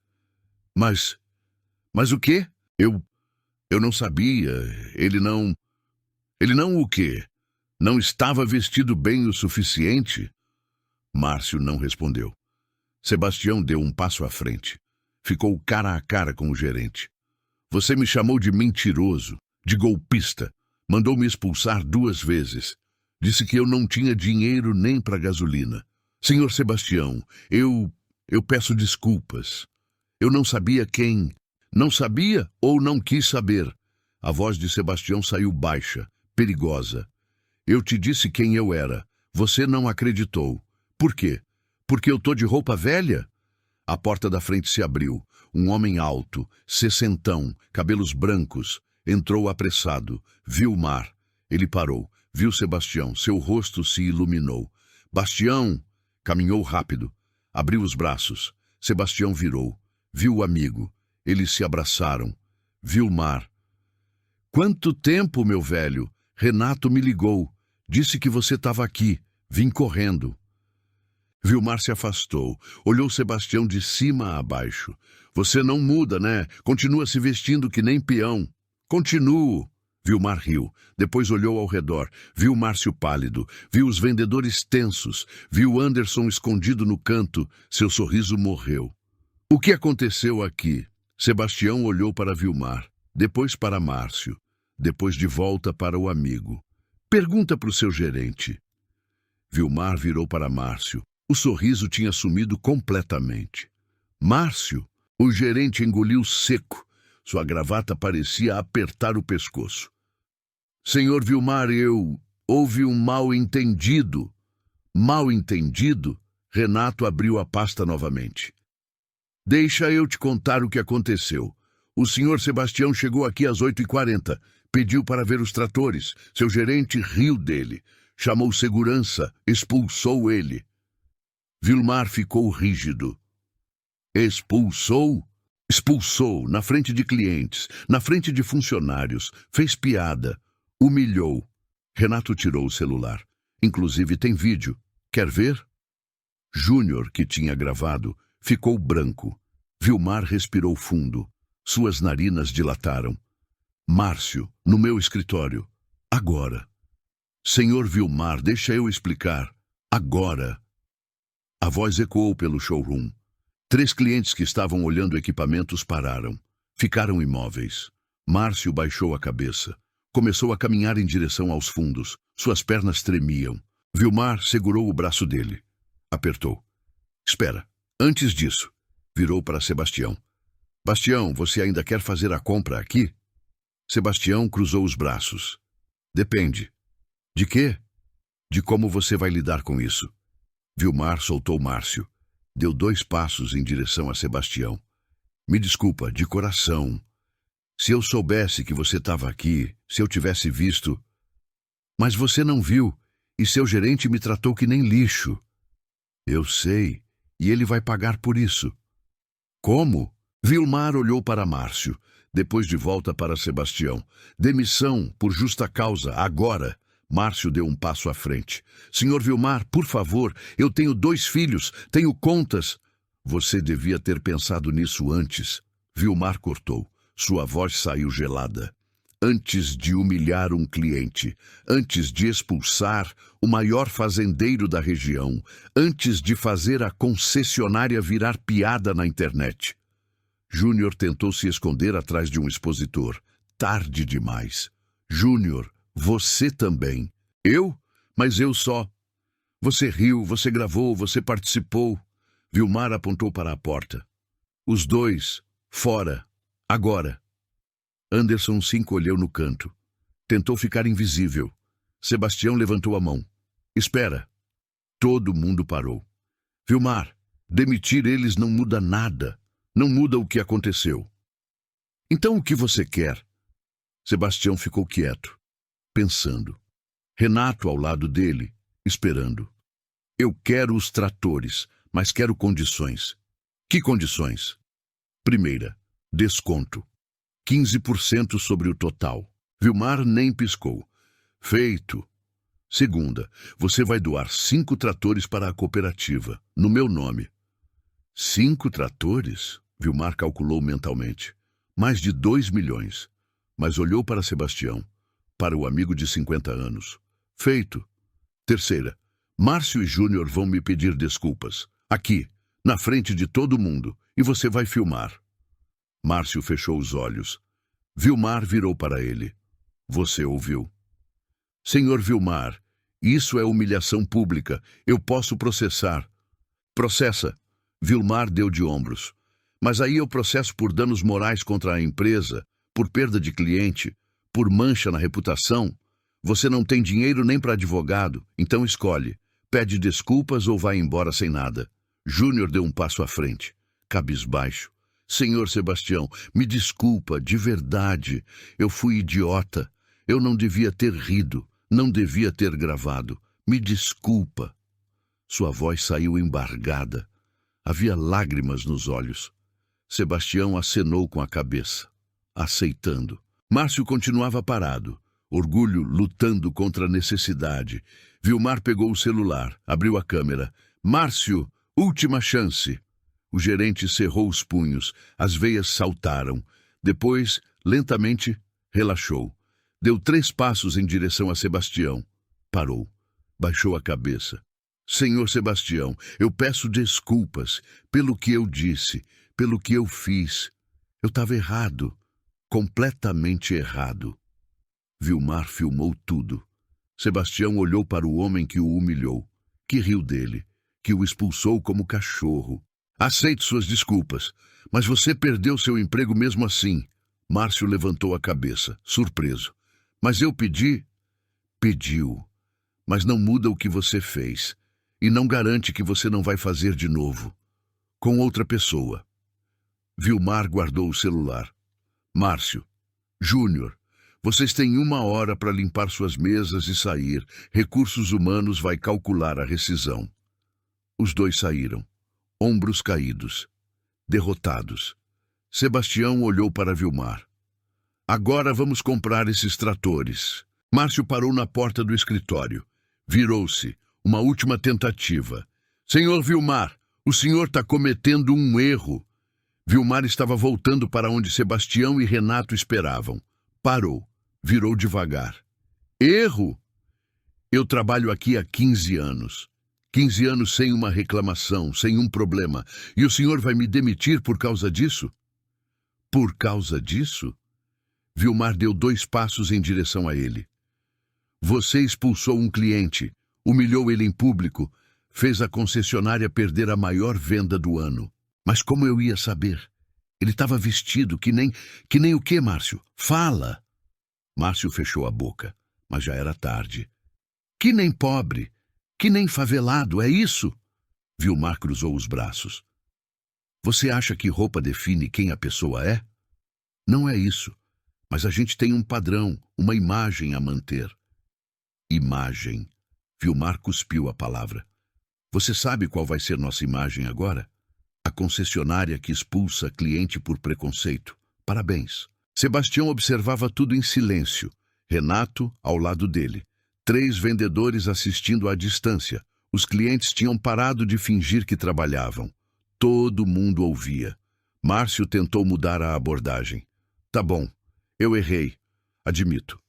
Mas o quê? Eu não sabia. Ele não o quê? Não estava vestido bem o suficiente? Márcio não respondeu. Sebastião deu um passo à frente. Ficou cara a cara com o gerente. Você me chamou de mentiroso, de golpista. Mandou-me expulsar 2 vezes. Disse que eu não tinha dinheiro nem para gasolina. Senhor Sebastião, eu peço desculpas. Eu não sabia quem. Não sabia ou não quis saber. A voz de Sebastião saiu baixa, perigosa. Eu te disse quem eu era. Você não acreditou. Por quê? Porque eu tô de roupa velha? A porta da frente se abriu. Um homem alto, sessentão, cabelos brancos, entrou apressado. Viu o mar. Ele parou. Viu Sebastião. Seu rosto se iluminou. Bastião! Caminhou rápido. Abriu os braços. Sebastião virou. Viu o amigo. Eles se abraçaram. Viu o mar. Quanto tempo, meu velho? Renato me ligou. Disse que você estava aqui. Vim correndo. Vilmar se afastou. Olhou Sebastião de cima a baixo. Você não muda, né? Continua se vestindo que nem peão. Continuo. Vilmar riu. Depois olhou ao redor. Viu Márcio pálido. Viu os vendedores tensos. Viu Anderson escondido no canto. Seu sorriso morreu. O que aconteceu aqui? Sebastião olhou para Vilmar. Depois para Márcio. Depois de volta para o amigo. Pergunta para o seu gerente. Vilmar virou para Márcio. O sorriso tinha sumido completamente. Márcio, o gerente engoliu seco. Sua gravata parecia apertar o pescoço. Senhor Vilmar, houve um mal-entendido. Mal-entendido? Renato abriu a pasta novamente. Deixa eu te contar o que aconteceu. O senhor Sebastião chegou aqui às 8h40. Pediu para ver os tratores. Seu gerente riu dele. Chamou segurança. Expulsou ele. Vilmar ficou rígido. Expulsou? Expulsou, na frente de clientes, na frente de funcionários, fez piada, humilhou. Renato tirou o celular. Inclusive tem vídeo. Quer ver? Júnior, que tinha gravado, ficou branco. Vilmar respirou fundo. Suas narinas dilataram. Márcio, no meu escritório. Agora. Senhor Vilmar, deixa eu explicar. Agora. A voz ecoou pelo showroom. 3 clientes que estavam olhando equipamentos pararam. Ficaram imóveis. Márcio baixou a cabeça. Começou a caminhar em direção aos fundos. Suas pernas tremiam. Vilmar segurou o braço dele. Apertou. Espera. Antes disso, virou para Sebastião. Bastião, você ainda quer fazer a compra aqui? Sebastião cruzou os braços. Depende. De quê? De como você vai lidar com isso. Vilmar soltou Márcio. Deu 2 passos em direção a Sebastião. Me desculpa, de coração. Se eu soubesse que você estava aqui, se eu tivesse visto... Mas você não viu, e seu gerente me tratou que nem lixo. Eu sei, e ele vai pagar por isso. Como? Vilmar olhou para Márcio, depois de volta para Sebastião. Demissão, por justa causa, agora. Márcio deu um passo à frente. Senhor Vilmar, por favor, eu tenho 2 filhos, tenho contas. Você devia ter pensado nisso antes. Vilmar cortou. Sua voz saiu gelada. Antes de humilhar um cliente, antes de expulsar o maior fazendeiro da região, antes de fazer a concessionária virar piada na internet. Júnior tentou se esconder atrás de um expositor. Tarde demais. Júnior, você também. Eu? Mas eu só. Você riu, você gravou, você participou. Vilmar apontou para a porta. Os 2, fora, agora. Anderson se encolheu no canto. Tentou ficar invisível. Sebastião levantou a mão. Espera. Todo mundo parou. Vilmar, demitir eles não muda nada. Não muda o que aconteceu. Então o que você quer? Sebastião ficou quieto, pensando. Renato ao lado dele, esperando. Eu quero os tratores, mas quero condições. Que condições? Primeira, desconto. 15% sobre o total. Vilmar nem piscou. Feito. Segunda, você vai doar 5 tratores para a cooperativa, no meu nome. 5 tratores? Vilmar calculou mentalmente. Mais de 2 milhões. Mas olhou para Sebastião, para o amigo de 50 anos. Feito. Terceira, Márcio e Júnior vão me pedir desculpas. Aqui, na frente de todo mundo, e você vai filmar. Márcio fechou os olhos. Vilmar virou para ele. Você ouviu? Senhor Vilmar, isso é humilhação pública. Eu posso processar. Processa. Vilmar deu de ombros. Mas aí eu processo por danos morais contra a empresa, por perda de cliente, por mancha na reputação. Você não tem dinheiro nem para advogado, então escolhe. Pede desculpas ou vai embora sem nada. Júnior deu um passo à frente, cabisbaixo. Senhor Sebastião, me desculpa, de verdade. Eu fui idiota. Eu não devia ter rido, não devia ter gravado. Me desculpa. Sua voz saiu embargada. Havia lágrimas nos olhos. Sebastião acenou com a cabeça, aceitando. Márcio continuava parado, orgulho lutando contra a necessidade. Vilmar pegou o celular, abriu a câmera. Márcio, última chance. O gerente cerrou os punhos, as veias saltaram. Depois, lentamente, relaxou. Deu 3 passos em direção a Sebastião. Parou. Baixou a cabeça. Senhor Sebastião, eu peço desculpas pelo que eu disse, pelo que eu fiz. Eu estava errado, completamente errado. Vilmar filmou tudo. Sebastião olhou para o homem que o humilhou, que riu dele, que o expulsou como cachorro. Aceito suas desculpas, mas você perdeu seu emprego mesmo assim. Márcio levantou a cabeça, surpreso. Mas eu pedi? Pediu. Mas não muda o que você fez. E não garante que você não vai fazer de novo. Com outra pessoa. Vilmar guardou o celular. Márcio, Júnior, vocês têm 1 hora para limpar suas mesas e sair. Recursos Humanos vai calcular a rescisão. Os 2 saíram. Ombros caídos, derrotados. Sebastião olhou para Vilmar. Agora vamos comprar esses tratores. Márcio parou na porta do escritório. Virou-se, uma última tentativa. Senhor Vilmar, o senhor está cometendo um erro. Vilmar estava voltando para onde Sebastião e Renato esperavam. Parou, virou devagar. Erro? Eu trabalho aqui há 15 anos. 15 anos sem uma reclamação, sem um problema. E o senhor vai me demitir por causa disso? Por causa disso? Vilmar deu 2 passos em direção a ele. Você expulsou um cliente, humilhou ele em público, fez a concessionária perder a maior venda do ano. Mas como eu ia saber? Ele estava vestido que nem o quê, Márcio? Fala! Márcio fechou a boca, mas já era tarde. Que nem pobre, que nem favelado, é isso? Vilmar cruzou os braços. Você acha que roupa define quem a pessoa é? Não é isso, mas a gente tem um padrão, uma imagem a manter. Imagem. Vilmar cuspiu a palavra. Você sabe qual vai ser nossa imagem agora? A concessionária que expulsa cliente por preconceito. Parabéns. Sebastião observava tudo em silêncio. Renato ao lado dele. 3 vendedores assistindo à distância. Os clientes tinham parado de fingir que trabalhavam. Todo mundo ouvia. Márcio tentou mudar a abordagem. Tá bom, eu errei. Admito.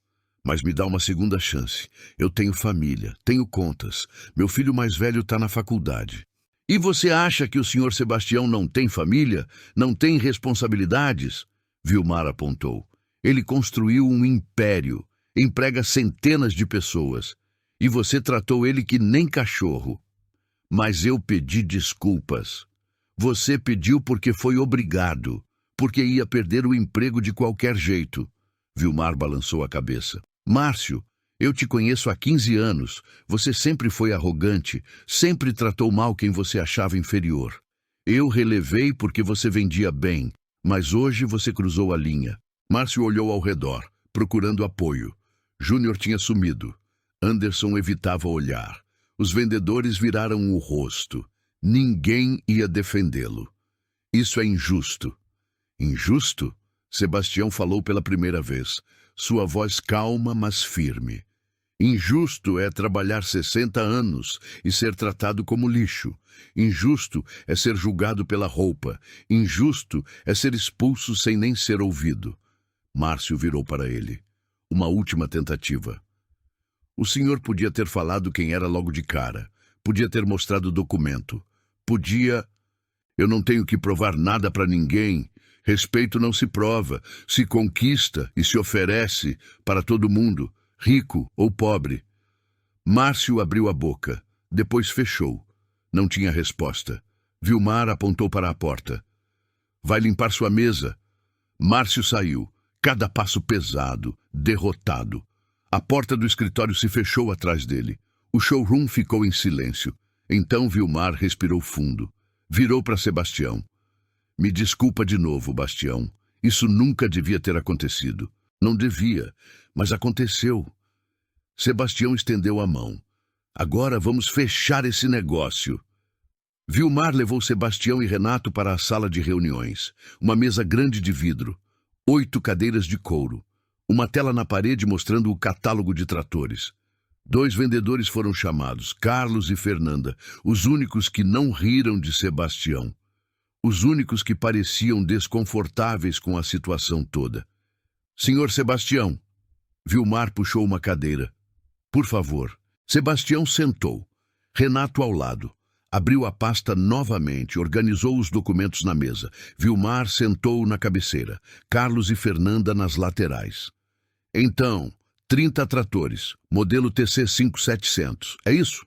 Mas me dá uma segunda chance. Eu tenho família, tenho contas. Meu filho mais velho está na faculdade. E você acha que o senhor Sebastião não tem família? Não tem responsabilidades? Vilmar apontou. Ele construiu um império. Emprega centenas de pessoas. E você tratou ele que nem cachorro. Mas eu pedi desculpas. Você pediu porque foi obrigado. Porque ia perder o emprego de qualquer jeito. Vilmar balançou a cabeça. Márcio, eu te conheço há 15 anos. Você sempre foi arrogante, sempre tratou mal quem você achava inferior. Eu relevei porque você vendia bem, mas hoje você cruzou a linha. Márcio olhou ao redor, procurando apoio. Júnior tinha sumido. Anderson evitava olhar. Os vendedores viraram o rosto. Ninguém ia defendê-lo. Isso é injusto. Injusto? Sebastião falou pela primeira vez. Sua voz calma, mas firme. Injusto é trabalhar 60 anos e ser tratado como lixo. Injusto é ser julgado pela roupa. Injusto é ser expulso sem nem ser ouvido. Márcio virou para ele. Uma última tentativa. O senhor podia ter falado quem era logo de cara. Podia ter mostrado o documento. Podia... Eu não tenho que provar nada para ninguém. Respeito não se prova, se conquista e se oferece para todo mundo, rico ou pobre. Márcio abriu a boca, depois fechou. Não tinha resposta. Vilmar apontou para a porta. Vai limpar sua mesa. Márcio saiu, cada passo pesado, derrotado. A porta do escritório se fechou atrás dele. O showroom ficou em silêncio. Então Vilmar respirou fundo. Virou para Sebastião. Me desculpa de novo, Bastião. Isso nunca devia ter acontecido. Não devia, mas aconteceu. Sebastião estendeu a mão. Agora vamos fechar esse negócio. Vilmar levou Sebastião e Renato para a sala de reuniões. Uma mesa grande de vidro. 8 cadeiras de couro. Uma tela na parede mostrando o catálogo de tratores. 2 vendedores foram chamados, Carlos e Fernanda, os únicos que não riram de Sebastião. Os únicos que pareciam desconfortáveis com a situação toda. Senhor Sebastião. Vilmar puxou uma cadeira. Por favor. Sebastião sentou. Renato ao lado. Abriu a pasta novamente, organizou os documentos na mesa. Vilmar sentou na cabeceira. Carlos e Fernanda nas laterais. Então, 30 tratores, modelo TC5700. É isso?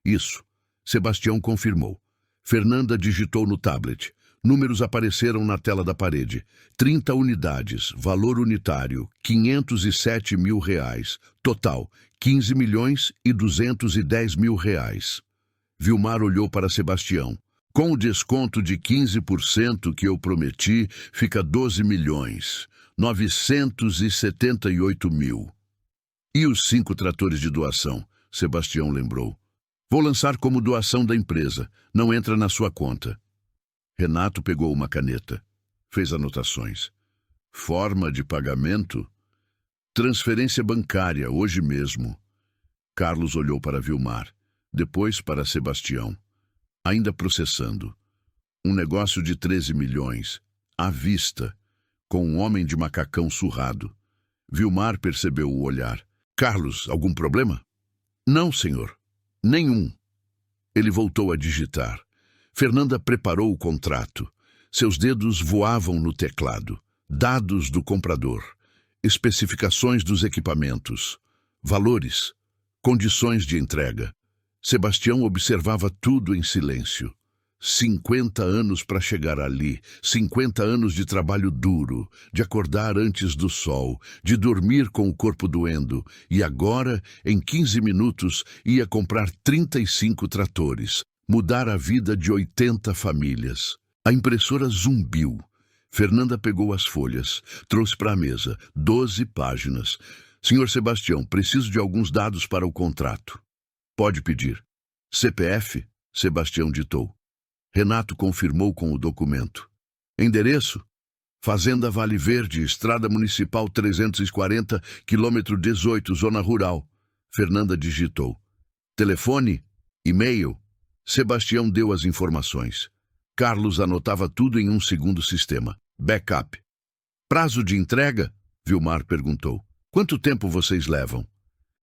Isso. Sebastião confirmou. Fernanda digitou no tablet. Números apareceram na tela da parede. 30 unidades, valor unitário, R$507 mil. Total, R$15.210 mil. Vilmar olhou para Sebastião. Com o desconto de 15% que eu prometi, fica 12.978 mil. E os 5 tratores de doação? Sebastião lembrou. Vou lançar como doação da empresa. Não entra na sua conta. Renato pegou uma caneta. Fez anotações. Forma de pagamento? Transferência bancária, hoje mesmo. Carlos olhou para Vilmar. Depois para Sebastião. ainda processando. Um negócio de 13 milhões, à vista, com um homem de macacão surrado. Vilmar percebeu o olhar. Carlos, algum problema? Não, senhor. Nenhum. Ele voltou a digitar. Fernanda preparou o contrato. Seus dedos voavam no teclado. Dados do comprador. Especificações dos equipamentos. Valores. Condições de entrega. Sebastião observava tudo em silêncio. 50 anos para chegar ali, 50 anos de trabalho duro, de acordar antes do sol, de dormir com o corpo doendo, e agora, em 15 minutos, ia comprar 35 tratores, mudar a vida de 80 famílias. A impressora zumbiu. Fernanda pegou as folhas, trouxe para a mesa, 12 páginas. Senhor Sebastião, preciso de alguns dados para o contrato. Pode pedir. CPF? Sebastião ditou. Renato confirmou com o documento. Endereço? Fazenda Vale Verde, Estrada Municipal 340, quilômetro 18, Zona Rural. Fernanda digitou. Telefone? E-mail? Sebastião deu as informações. Carlos anotava tudo em um segundo sistema. Backup. Prazo de entrega? Vilmar perguntou. Quanto tempo vocês levam?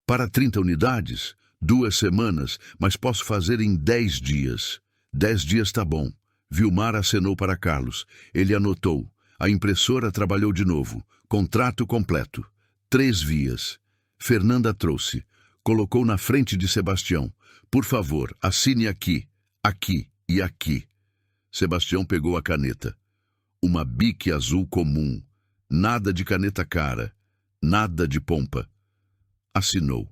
Para 30 unidades? 2 semanas, mas posso fazer em 10 dias. 10 dias tá bom. Vilmar acenou para Carlos. Ele anotou. A impressora trabalhou de novo. Contrato completo. 3 vias. Fernanda trouxe. Colocou na frente de Sebastião. Por favor, assine aqui, aqui e aqui. Sebastião pegou a caneta. Uma Bic azul comum. Nada de caneta cara. Nada de pompa. Assinou.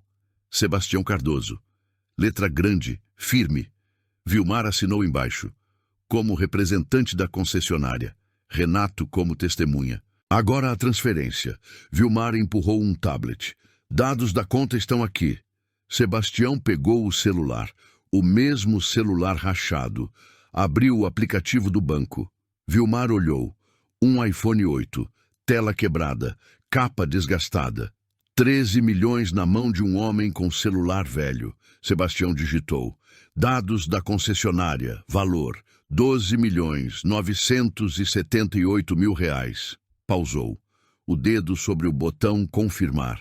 Sebastião Cardoso. Letra grande, firme. Vilmar assinou embaixo. Como representante da concessionária. Renato como testemunha. Agora a transferência. Vilmar empurrou um tablet. Dados da conta estão aqui. Sebastião pegou o celular. O mesmo celular rachado. Abriu o aplicativo do banco. Vilmar olhou. Um iPhone 8. Tela quebrada. Capa desgastada. 13 milhões na mão de um homem com celular velho. Sebastião digitou. Dados da concessionária. Valor. 12.978.000 reais. Pausou. O dedo sobre o botão confirmar.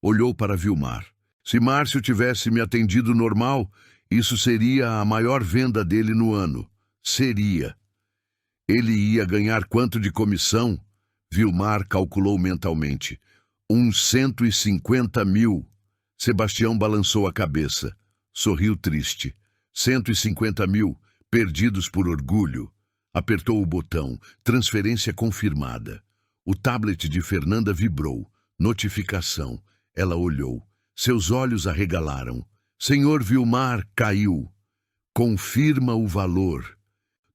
Olhou para Vilmar. Se Márcio tivesse me atendido normal, isso seria a maior venda dele no ano. Seria. Ele ia ganhar quanto de comissão? Vilmar calculou mentalmente. Uns 150 mil. Sebastião balançou a cabeça. Sorriu triste. 150 mil, perdidos por orgulho. Apertou o botão. Transferência confirmada. O tablet de Fernanda vibrou. Notificação. Ela olhou. Seus olhos arregalaram. Senhor Vilmar caiu. Confirma o valor.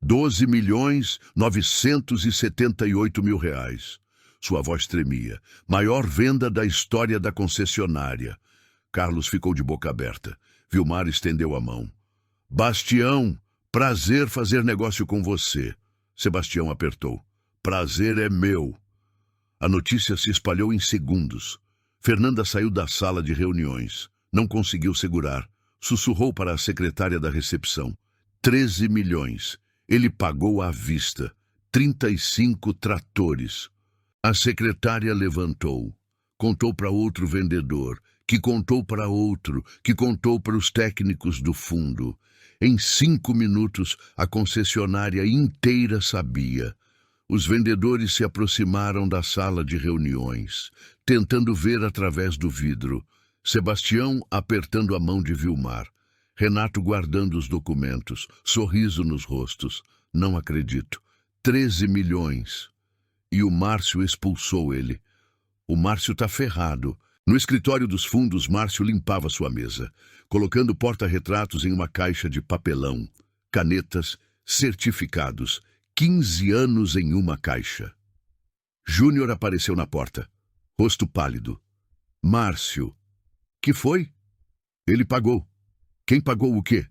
12.978.000 reais. Sua voz tremia. Maior venda da história da concessionária. Carlos ficou de boca aberta. Vilmar estendeu a mão. Bastião, prazer fazer negócio com você. Sebastião apertou. Prazer é meu. A notícia se espalhou em segundos. Fernanda saiu da sala de reuniões. Não conseguiu segurar. Sussurrou para a secretária da recepção. 13 milhões. Ele pagou à vista. 35 tratores. A secretária levantou. Contou para outro vendedor, que contou para outro, que contou para os técnicos do fundo. Em 5 minutos, a concessionária inteira sabia. Os vendedores se aproximaram da sala de reuniões, tentando ver através do vidro. Sebastião apertando a mão de Vilmar. Renato guardando os documentos, sorriso nos rostos. Não acredito. 13 milhões. E o Márcio expulsou ele. O Márcio tá ferrado. No escritório dos fundos, Márcio limpava sua mesa, colocando porta-retratos em uma caixa de papelão, canetas, certificados, 15 anos em uma caixa. Júnior apareceu na porta, rosto pálido. Márcio. Que foi? Ele pagou. Quem pagou o quê?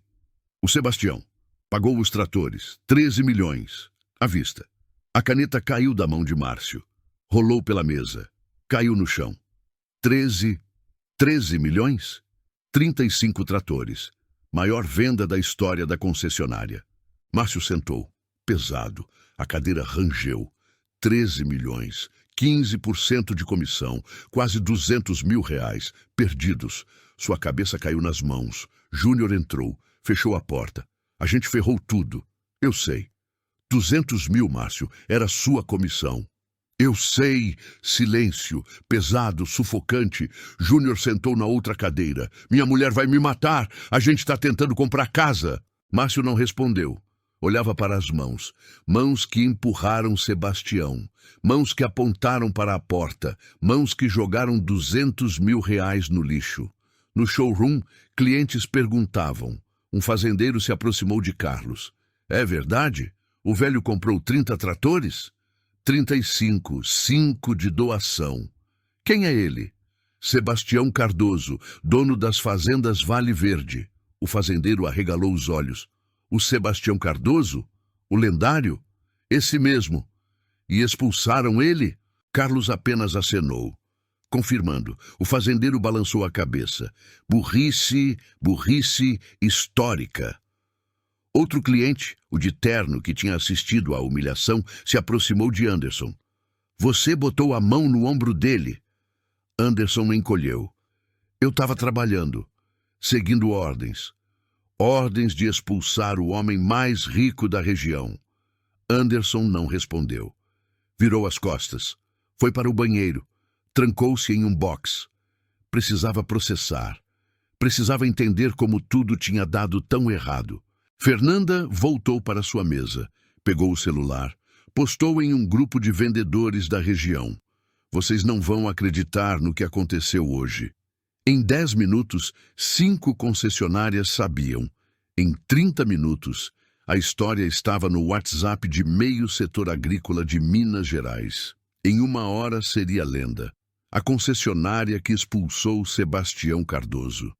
O Sebastião. Pagou os tratores. 13 milhões. À vista. A caneta caiu da mão de Márcio. Rolou pela mesa. Caiu no chão. 13 milhões? 35 tratores. Maior venda da história da concessionária. Márcio sentou, pesado. A cadeira rangeu. 13 milhões, 15% de comissão, quase 200 mil reais, perdidos. Sua cabeça caiu nas mãos. Júnior entrou, fechou a porta. A gente ferrou tudo. Eu sei. 200 mil, Márcio, era sua comissão. Eu sei. Silêncio, pesado, sufocante. Júnior sentou na outra cadeira. Minha mulher vai me matar. A gente está tentando comprar casa. Márcio não respondeu. Olhava para as mãos. Mãos que empurraram Sebastião. Mãos que apontaram para a porta. Mãos que jogaram 200 mil reais no lixo. No showroom, clientes perguntavam. Um fazendeiro se aproximou de Carlos. É verdade? O velho comprou 30 tratores? 35, 5 de doação. Quem é ele? Sebastião Cardoso, dono das fazendas Vale Verde. O fazendeiro arregalou os olhos. O Sebastião Cardoso? O lendário? Esse mesmo. E expulsaram ele? Carlos apenas acenou. Confirmando, o fazendeiro balançou a cabeça. Burrice, burrice histórica. Outro cliente, o de terno que tinha assistido à humilhação, se aproximou de Anderson. Você botou a mão no ombro dele. Anderson encolheu. Eu estava trabalhando, seguindo ordens. Ordens de expulsar o homem mais rico da região. Anderson não respondeu. Virou as costas. Foi para o banheiro. Trancou-se em um box. Precisava processar. Precisava entender como tudo tinha dado tão errado. Fernanda voltou para sua mesa. Pegou o celular. Postou em um grupo de vendedores da região. Vocês não vão acreditar no que aconteceu hoje. Em 10 minutos, 5 concessionárias sabiam. Em 30 minutos, a história estava no WhatsApp de meio setor agrícola de Minas Gerais. Em 1 hora seria lenda. A concessionária que expulsou Sebastião Cardoso.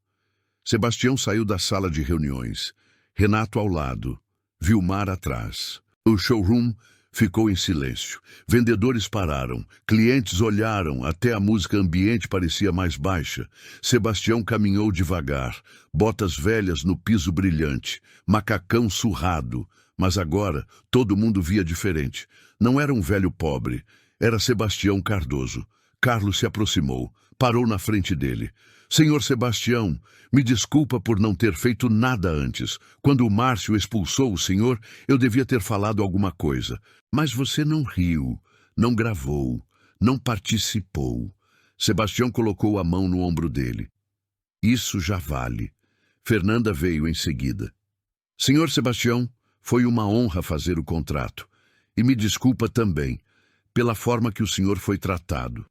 Sebastião saiu da sala de reuniões. Renato ao lado. Vilmar atrás. O showroom ficou em silêncio. Vendedores pararam. Clientes olharam. Até a música ambiente parecia mais baixa. Sebastião caminhou devagar. Botas velhas no piso brilhante. Macacão surrado. Mas agora todo mundo via diferente. Não era um velho pobre. Era Sebastião Cardoso. Carlos se aproximou. Parou na frente dele. Senhor Sebastião, me desculpa por não ter feito nada antes. Quando o Márcio expulsou o senhor, eu devia ter falado alguma coisa. Mas você não riu, não gravou, não participou. Sebastião colocou a mão no ombro dele. Isso já vale. Fernanda veio em seguida. Senhor Sebastião, foi uma honra fazer o contrato. E me desculpa também pela forma que o senhor foi tratado.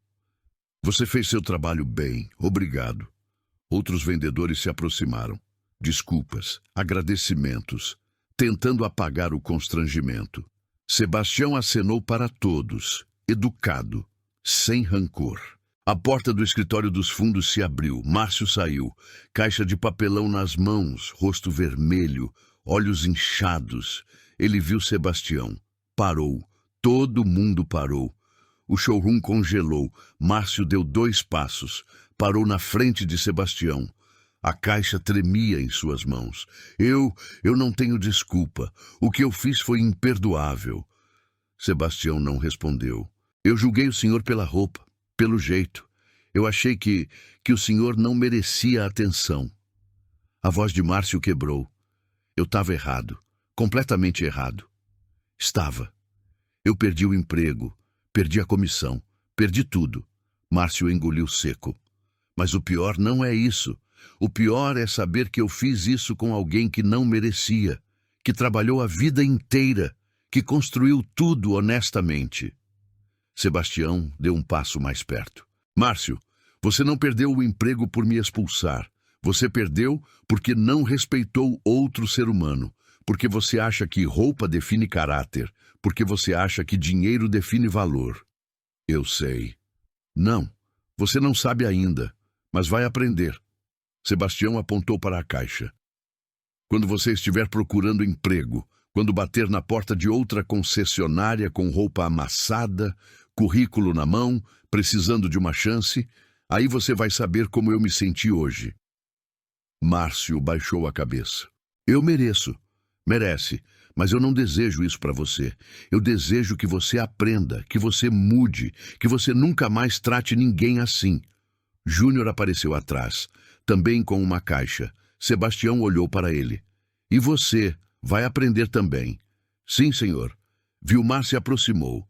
Você fez seu trabalho bem, obrigado. Outros vendedores se aproximaram. Desculpas, agradecimentos, tentando apagar o constrangimento. Sebastião acenou para todos, educado, sem rancor. A porta do escritório dos fundos se abriu. Márcio saiu, caixa de papelão nas mãos, rosto vermelho, olhos inchados. Ele viu Sebastião. Parou. Todo mundo parou. O showroom congelou. Márcio deu 2 passos. Parou na frente de Sebastião. A caixa tremia em suas mãos. Eu não tenho desculpa. O que eu fiz foi imperdoável. Sebastião não respondeu. Eu julguei o senhor pela roupa, pelo jeito. Eu achei que o senhor não merecia atenção. A voz de Márcio quebrou. Eu estava errado. Completamente errado. Estava. Eu perdi o emprego. Perdi a comissão, perdi tudo. Márcio engoliu seco. Mas o pior não é isso. O pior é saber que eu fiz isso com alguém que não merecia, que trabalhou a vida inteira, que construiu tudo honestamente. Sebastião deu um passo mais perto. Márcio, você não perdeu o emprego por me expulsar. Você perdeu porque não respeitou outro ser humano, porque você acha que roupa define caráter, porque você acha que dinheiro define valor. Eu sei. Não, você não sabe ainda, mas vai aprender. Sebastião apontou para a caixa. Quando você estiver procurando emprego, quando bater na porta de outra concessionária com roupa amassada, currículo na mão, precisando de uma chance, aí você vai saber como eu me senti hoje. Márcio baixou a cabeça. Eu mereço. Merece. Mas eu não desejo isso para você. Eu desejo que você aprenda, que você mude, que você nunca mais trate ninguém assim. Júnior apareceu atrás, também com uma caixa. Sebastião olhou para ele. E você vai aprender também. Sim, senhor. Vilmar se aproximou.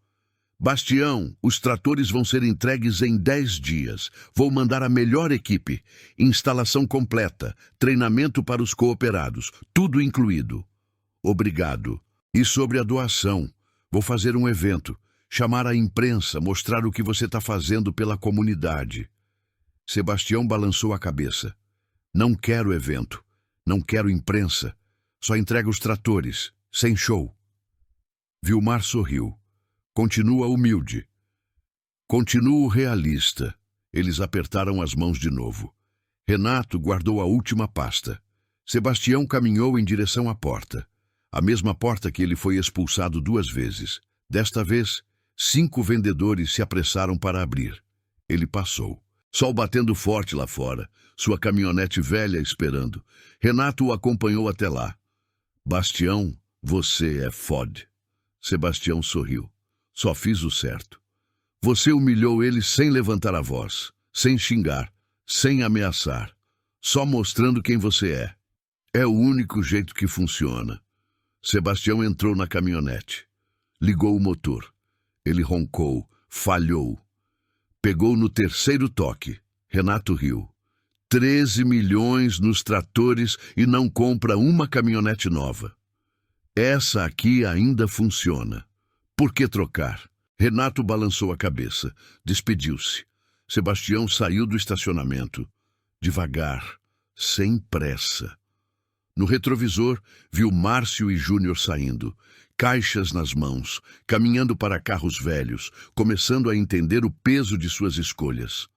Bastião, os tratores vão ser entregues em 10 dias. Vou mandar a melhor equipe. Instalação completa, treinamento para os cooperados, tudo incluído. Obrigado. E sobre a doação, vou fazer um evento, chamar a imprensa, mostrar o que você está fazendo pela comunidade. Sebastião balançou a cabeça. Não quero evento, não quero imprensa, só entrego os tratores, sem show. Vilmar sorriu. Continua humilde. Continuo realista. Eles apertaram as mãos de novo. Renato guardou a última pasta. Sebastião caminhou em direção à porta. A mesma porta que ele foi expulsado 2 vezes. Desta vez, 5 vendedores se apressaram para abrir. Ele passou. Sol batendo forte lá fora, sua caminhonete velha esperando. Renato o acompanhou até lá. Bastião, você é foda. Sebastião sorriu. Só fiz o certo. Você humilhou ele sem levantar a voz, sem xingar, sem ameaçar, só mostrando quem você é. É o único jeito que funciona. Sebastião entrou na caminhonete. Ligou o motor. Ele roncou, falhou. Pegou no 3º toque. Renato riu. 13 milhões nos tratores e não compra uma caminhonete nova. Essa aqui ainda funciona. Por que trocar? Renato balançou a cabeça. Despediu-se. Sebastião saiu do estacionamento. Devagar, sem pressa. No retrovisor, viu Márcio e Júnior saindo. Caixas nas mãos, caminhando para carros velhos, começando a entender o peso de suas escolhas.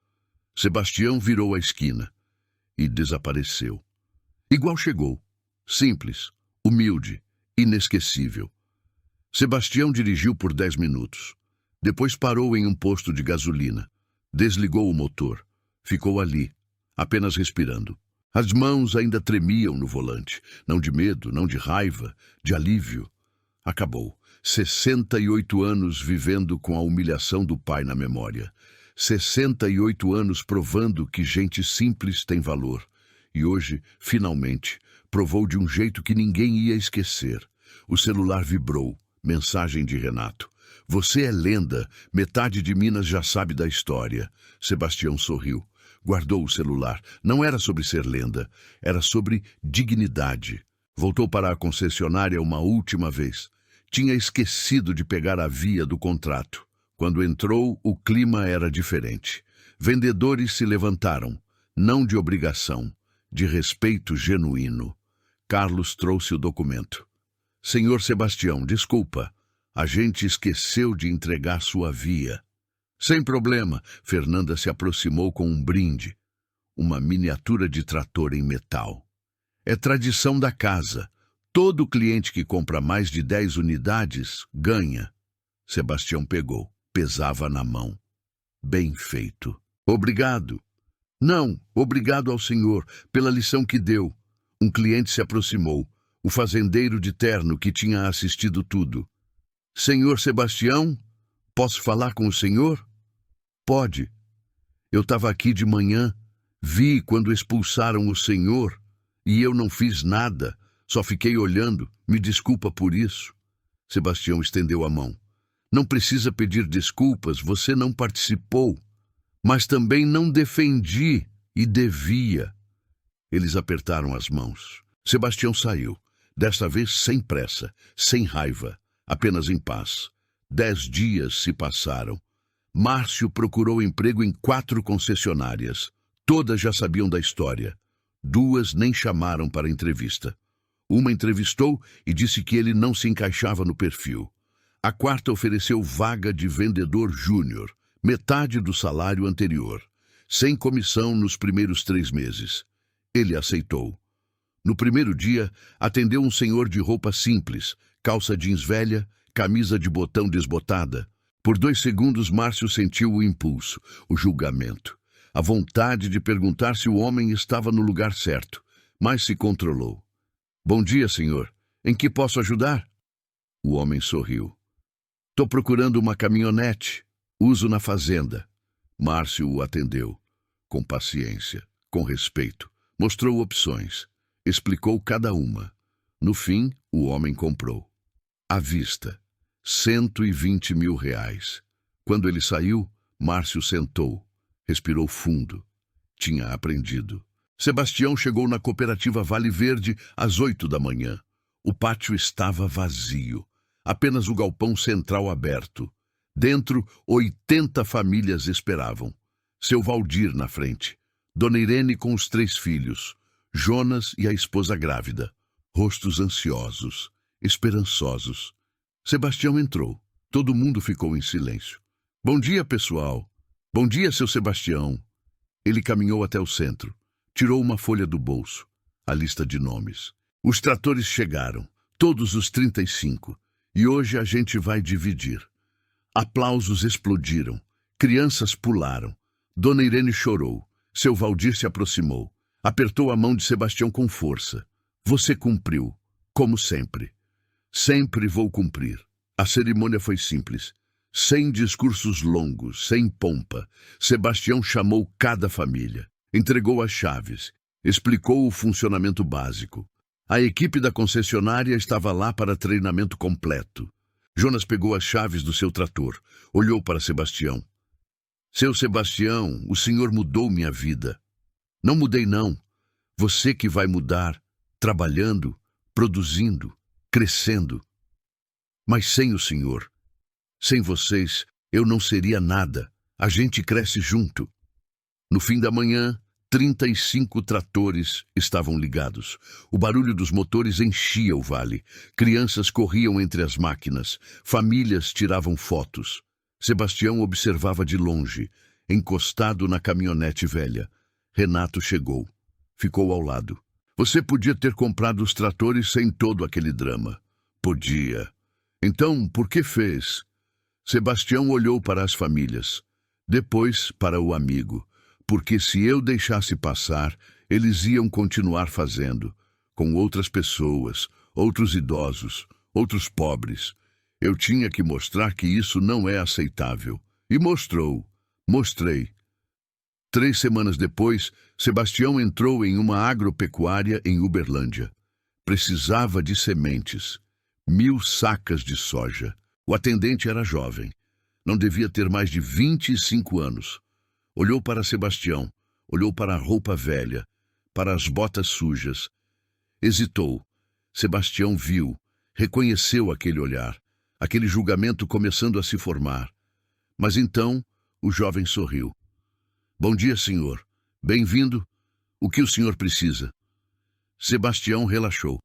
Sebastião virou a esquina e desapareceu. Igual chegou. Simples, humilde, inesquecível. Sebastião dirigiu por 10 minutos. Depois parou em um posto de gasolina. Desligou o motor. Ficou ali, apenas respirando. As mãos ainda tremiam no volante. Não de medo, não de raiva, de alívio. Acabou. 68 anos vivendo com a humilhação do pai na memória. 68 anos provando que gente simples tem valor. E hoje, finalmente, provou de um jeito que ninguém ia esquecer. O celular vibrou. Mensagem de Renato. Você é lenda. Metade de Minas já sabe da história. Sebastião sorriu. Guardou o celular. Não era sobre ser lenda. Era sobre dignidade. Voltou para a concessionária uma última vez. Tinha esquecido de pegar a via do contrato. Quando entrou, o clima era diferente. Vendedores se levantaram. Não de obrigação, de respeito genuíno. Carlos trouxe o documento. Senhor Sebastião, desculpa. A gente esqueceu de entregar sua via. Sem problema. Fernanda se aproximou com um brinde. Uma miniatura de trator em metal. É tradição da casa. Todo cliente que compra mais de 10 unidades ganha. Sebastião pegou. Pesava na mão. Bem feito. Obrigado. Não, obrigado ao senhor pela lição que deu. Um cliente se aproximou. O fazendeiro de terno que tinha assistido tudo. Senhor Sebastião, posso falar com o senhor? Pode. Eu estava aqui de manhã, vi quando expulsaram o senhor e eu não fiz nada, só fiquei olhando. Me desculpa por isso. Sebastião estendeu a mão. Não precisa pedir desculpas, você não participou, mas também não defendi e devia. Eles apertaram as mãos. Sebastião saiu. Desta vez sem pressa, sem raiva, apenas em paz. 10 dias se passaram. Márcio procurou emprego em 4 concessionárias. Todas já sabiam da história. 2 nem chamaram para entrevista. Uma entrevistou e disse que ele não se encaixava no perfil. A 4ª ofereceu vaga de vendedor júnior, metade do salário anterior, sem comissão nos primeiros 3 meses. Ele aceitou. No primeiro dia, atendeu um senhor de roupa simples, calça jeans velha, camisa de botão desbotada. Por 2 segundos, Márcio sentiu o impulso, o julgamento, a vontade de perguntar se o homem estava no lugar certo. mas se controlou. Bom dia, senhor. Em que posso ajudar? O homem sorriu. Tô procurando uma caminhonete. Uso na fazenda. Márcio o atendeu. Com paciência, com respeito. Mostrou opções. Explicou cada uma. No fim, o homem comprou. À vista. 120 mil reais. Quando ele saiu, Márcio sentou. Respirou fundo. Tinha aprendido. Sebastião chegou na cooperativa Vale Verde às 8 da manhã. O pátio estava vazio. Apenas o galpão central aberto. Dentro, 80 famílias esperavam. Seu Valdir na frente. Dona Irene com os 3 filhos. Jonas e a esposa grávida. Rostos ansiosos, esperançosos. Sebastião entrou. Todo mundo ficou em silêncio. Bom dia, pessoal. Bom dia, seu Sebastião. Ele caminhou até o centro. Tirou uma folha do bolso. A lista de nomes. Os tratores chegaram. Todos os 35. E hoje a gente vai dividir. Aplausos explodiram. Crianças pularam. Dona Irene chorou. Seu Valdir se aproximou. Apertou a mão de Sebastião com força. Você cumpriu, como sempre. Sempre vou cumprir. A cerimônia foi simples. Sem discursos longos, sem pompa. Sebastião chamou cada família. Entregou as chaves. Explicou o funcionamento básico. A equipe da concessionária estava lá para treinamento completo. Jonas pegou as chaves do seu trator. Olhou para Sebastião. Seu Sebastião, o senhor mudou minha vida. Não mudei, não. Você que vai mudar, trabalhando, produzindo, crescendo. Mas sem o senhor, sem vocês, eu não seria nada. A gente cresce junto. No fim da manhã, 35 tratores estavam ligados. O barulho dos motores enchia o vale. Crianças corriam entre as máquinas. Famílias tiravam fotos. Sebastião observava de longe, encostado na caminhonete velha. Renato chegou. Ficou ao lado. Você podia ter comprado os tratores sem todo aquele drama. Podia. Então, por que fez? Sebastião olhou para as famílias. Depois, para o amigo. Porque se eu deixasse passar, eles iam continuar fazendo. Com outras pessoas, outros idosos, outros pobres. Eu tinha que mostrar que isso não é aceitável. E mostrou. Mostrei. 3 semanas depois, Sebastião entrou em uma agropecuária em Uberlândia. Precisava de sementes. 1000 sacas de soja. O atendente era jovem. Não devia ter mais de 25 anos. Olhou para Sebastião. Olhou para a roupa velha. Para as botas sujas. Hesitou. Sebastião viu. Reconheceu aquele olhar. Aquele julgamento começando a se formar. Mas então, o jovem sorriu. Bom dia, senhor. Bem-vindo. O que o senhor precisa? Sebastião relaxou.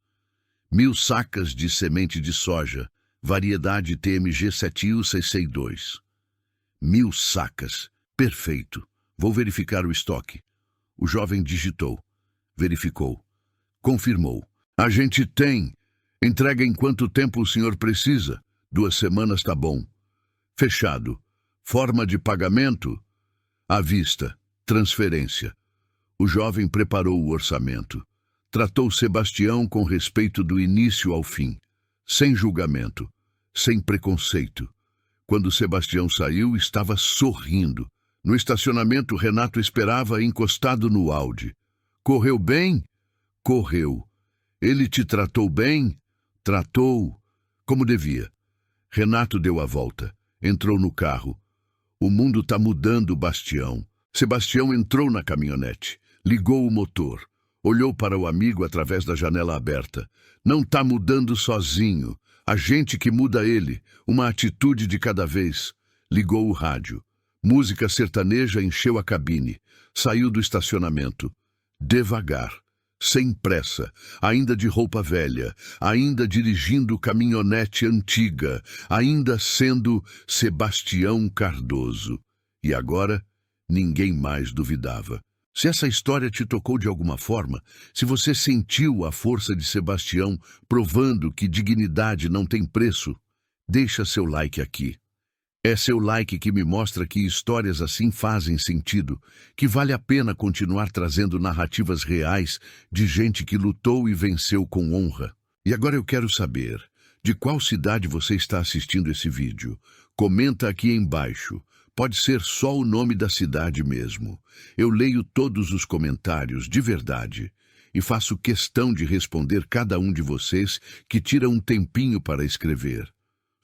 1000 sacas de semente de soja, variedade TMG 7162. 1000 sacas. Perfeito. Vou verificar o estoque. O jovem digitou. Verificou. Confirmou. A gente tem. Entrega em quanto tempo o senhor precisa? 2 semanas tá bom. Fechado. Forma de pagamento? À vista. Transferência. O jovem preparou o orçamento. Tratou Sebastião com respeito do início ao fim. Sem julgamento. Sem preconceito. Quando Sebastião saiu, estava sorrindo. No estacionamento, Renato esperava encostado no Audi. Correu bem? Correu. Ele te tratou bem? Tratou como devia. Renato deu a volta. Entrou no carro. O mundo tá mudando, Bastião. Sebastião entrou na caminhonete. Ligou o motor. Olhou para o amigo através da janela aberta. Não tá mudando sozinho. A gente que muda ele. Uma atitude de cada vez. Ligou o rádio. Música sertaneja encheu a cabine. Saiu do estacionamento. Devagar. Sem pressa, ainda de roupa velha, ainda dirigindo caminhonete antiga, ainda sendo Sebastião Cardoso. E agora, ninguém mais duvidava. Se essa história te tocou de alguma forma, se você sentiu a força de Sebastião provando que dignidade não tem preço, deixa seu like aqui. É seu like que me mostra que histórias assim fazem sentido, que vale a pena continuar trazendo narrativas reais de gente que lutou e venceu com honra. E agora eu quero saber, de qual cidade você está assistindo esse vídeo? Comenta aqui embaixo. Pode ser só o nome da cidade mesmo. Eu leio todos os comentários, de verdade. E faço questão de responder cada um de vocês que tira um tempinho para escrever.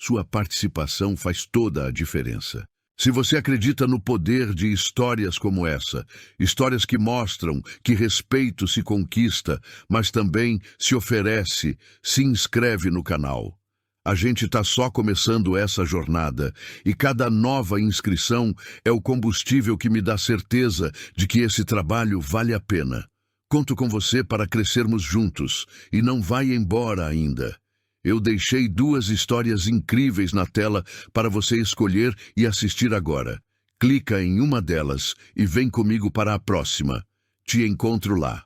Sua participação faz toda a diferença. Se você acredita no poder de histórias como essa, histórias que mostram que respeito se conquista, mas também se oferece, se inscreve no canal. A gente está só começando essa jornada e cada nova inscrição é o combustível que me dá certeza de que esse trabalho vale a pena. Conto com você para crescermos juntos e não vai embora ainda. Eu deixei 2 histórias incríveis na tela para você escolher e assistir agora. Clica em uma delas e vem comigo para a próxima. Te encontro lá.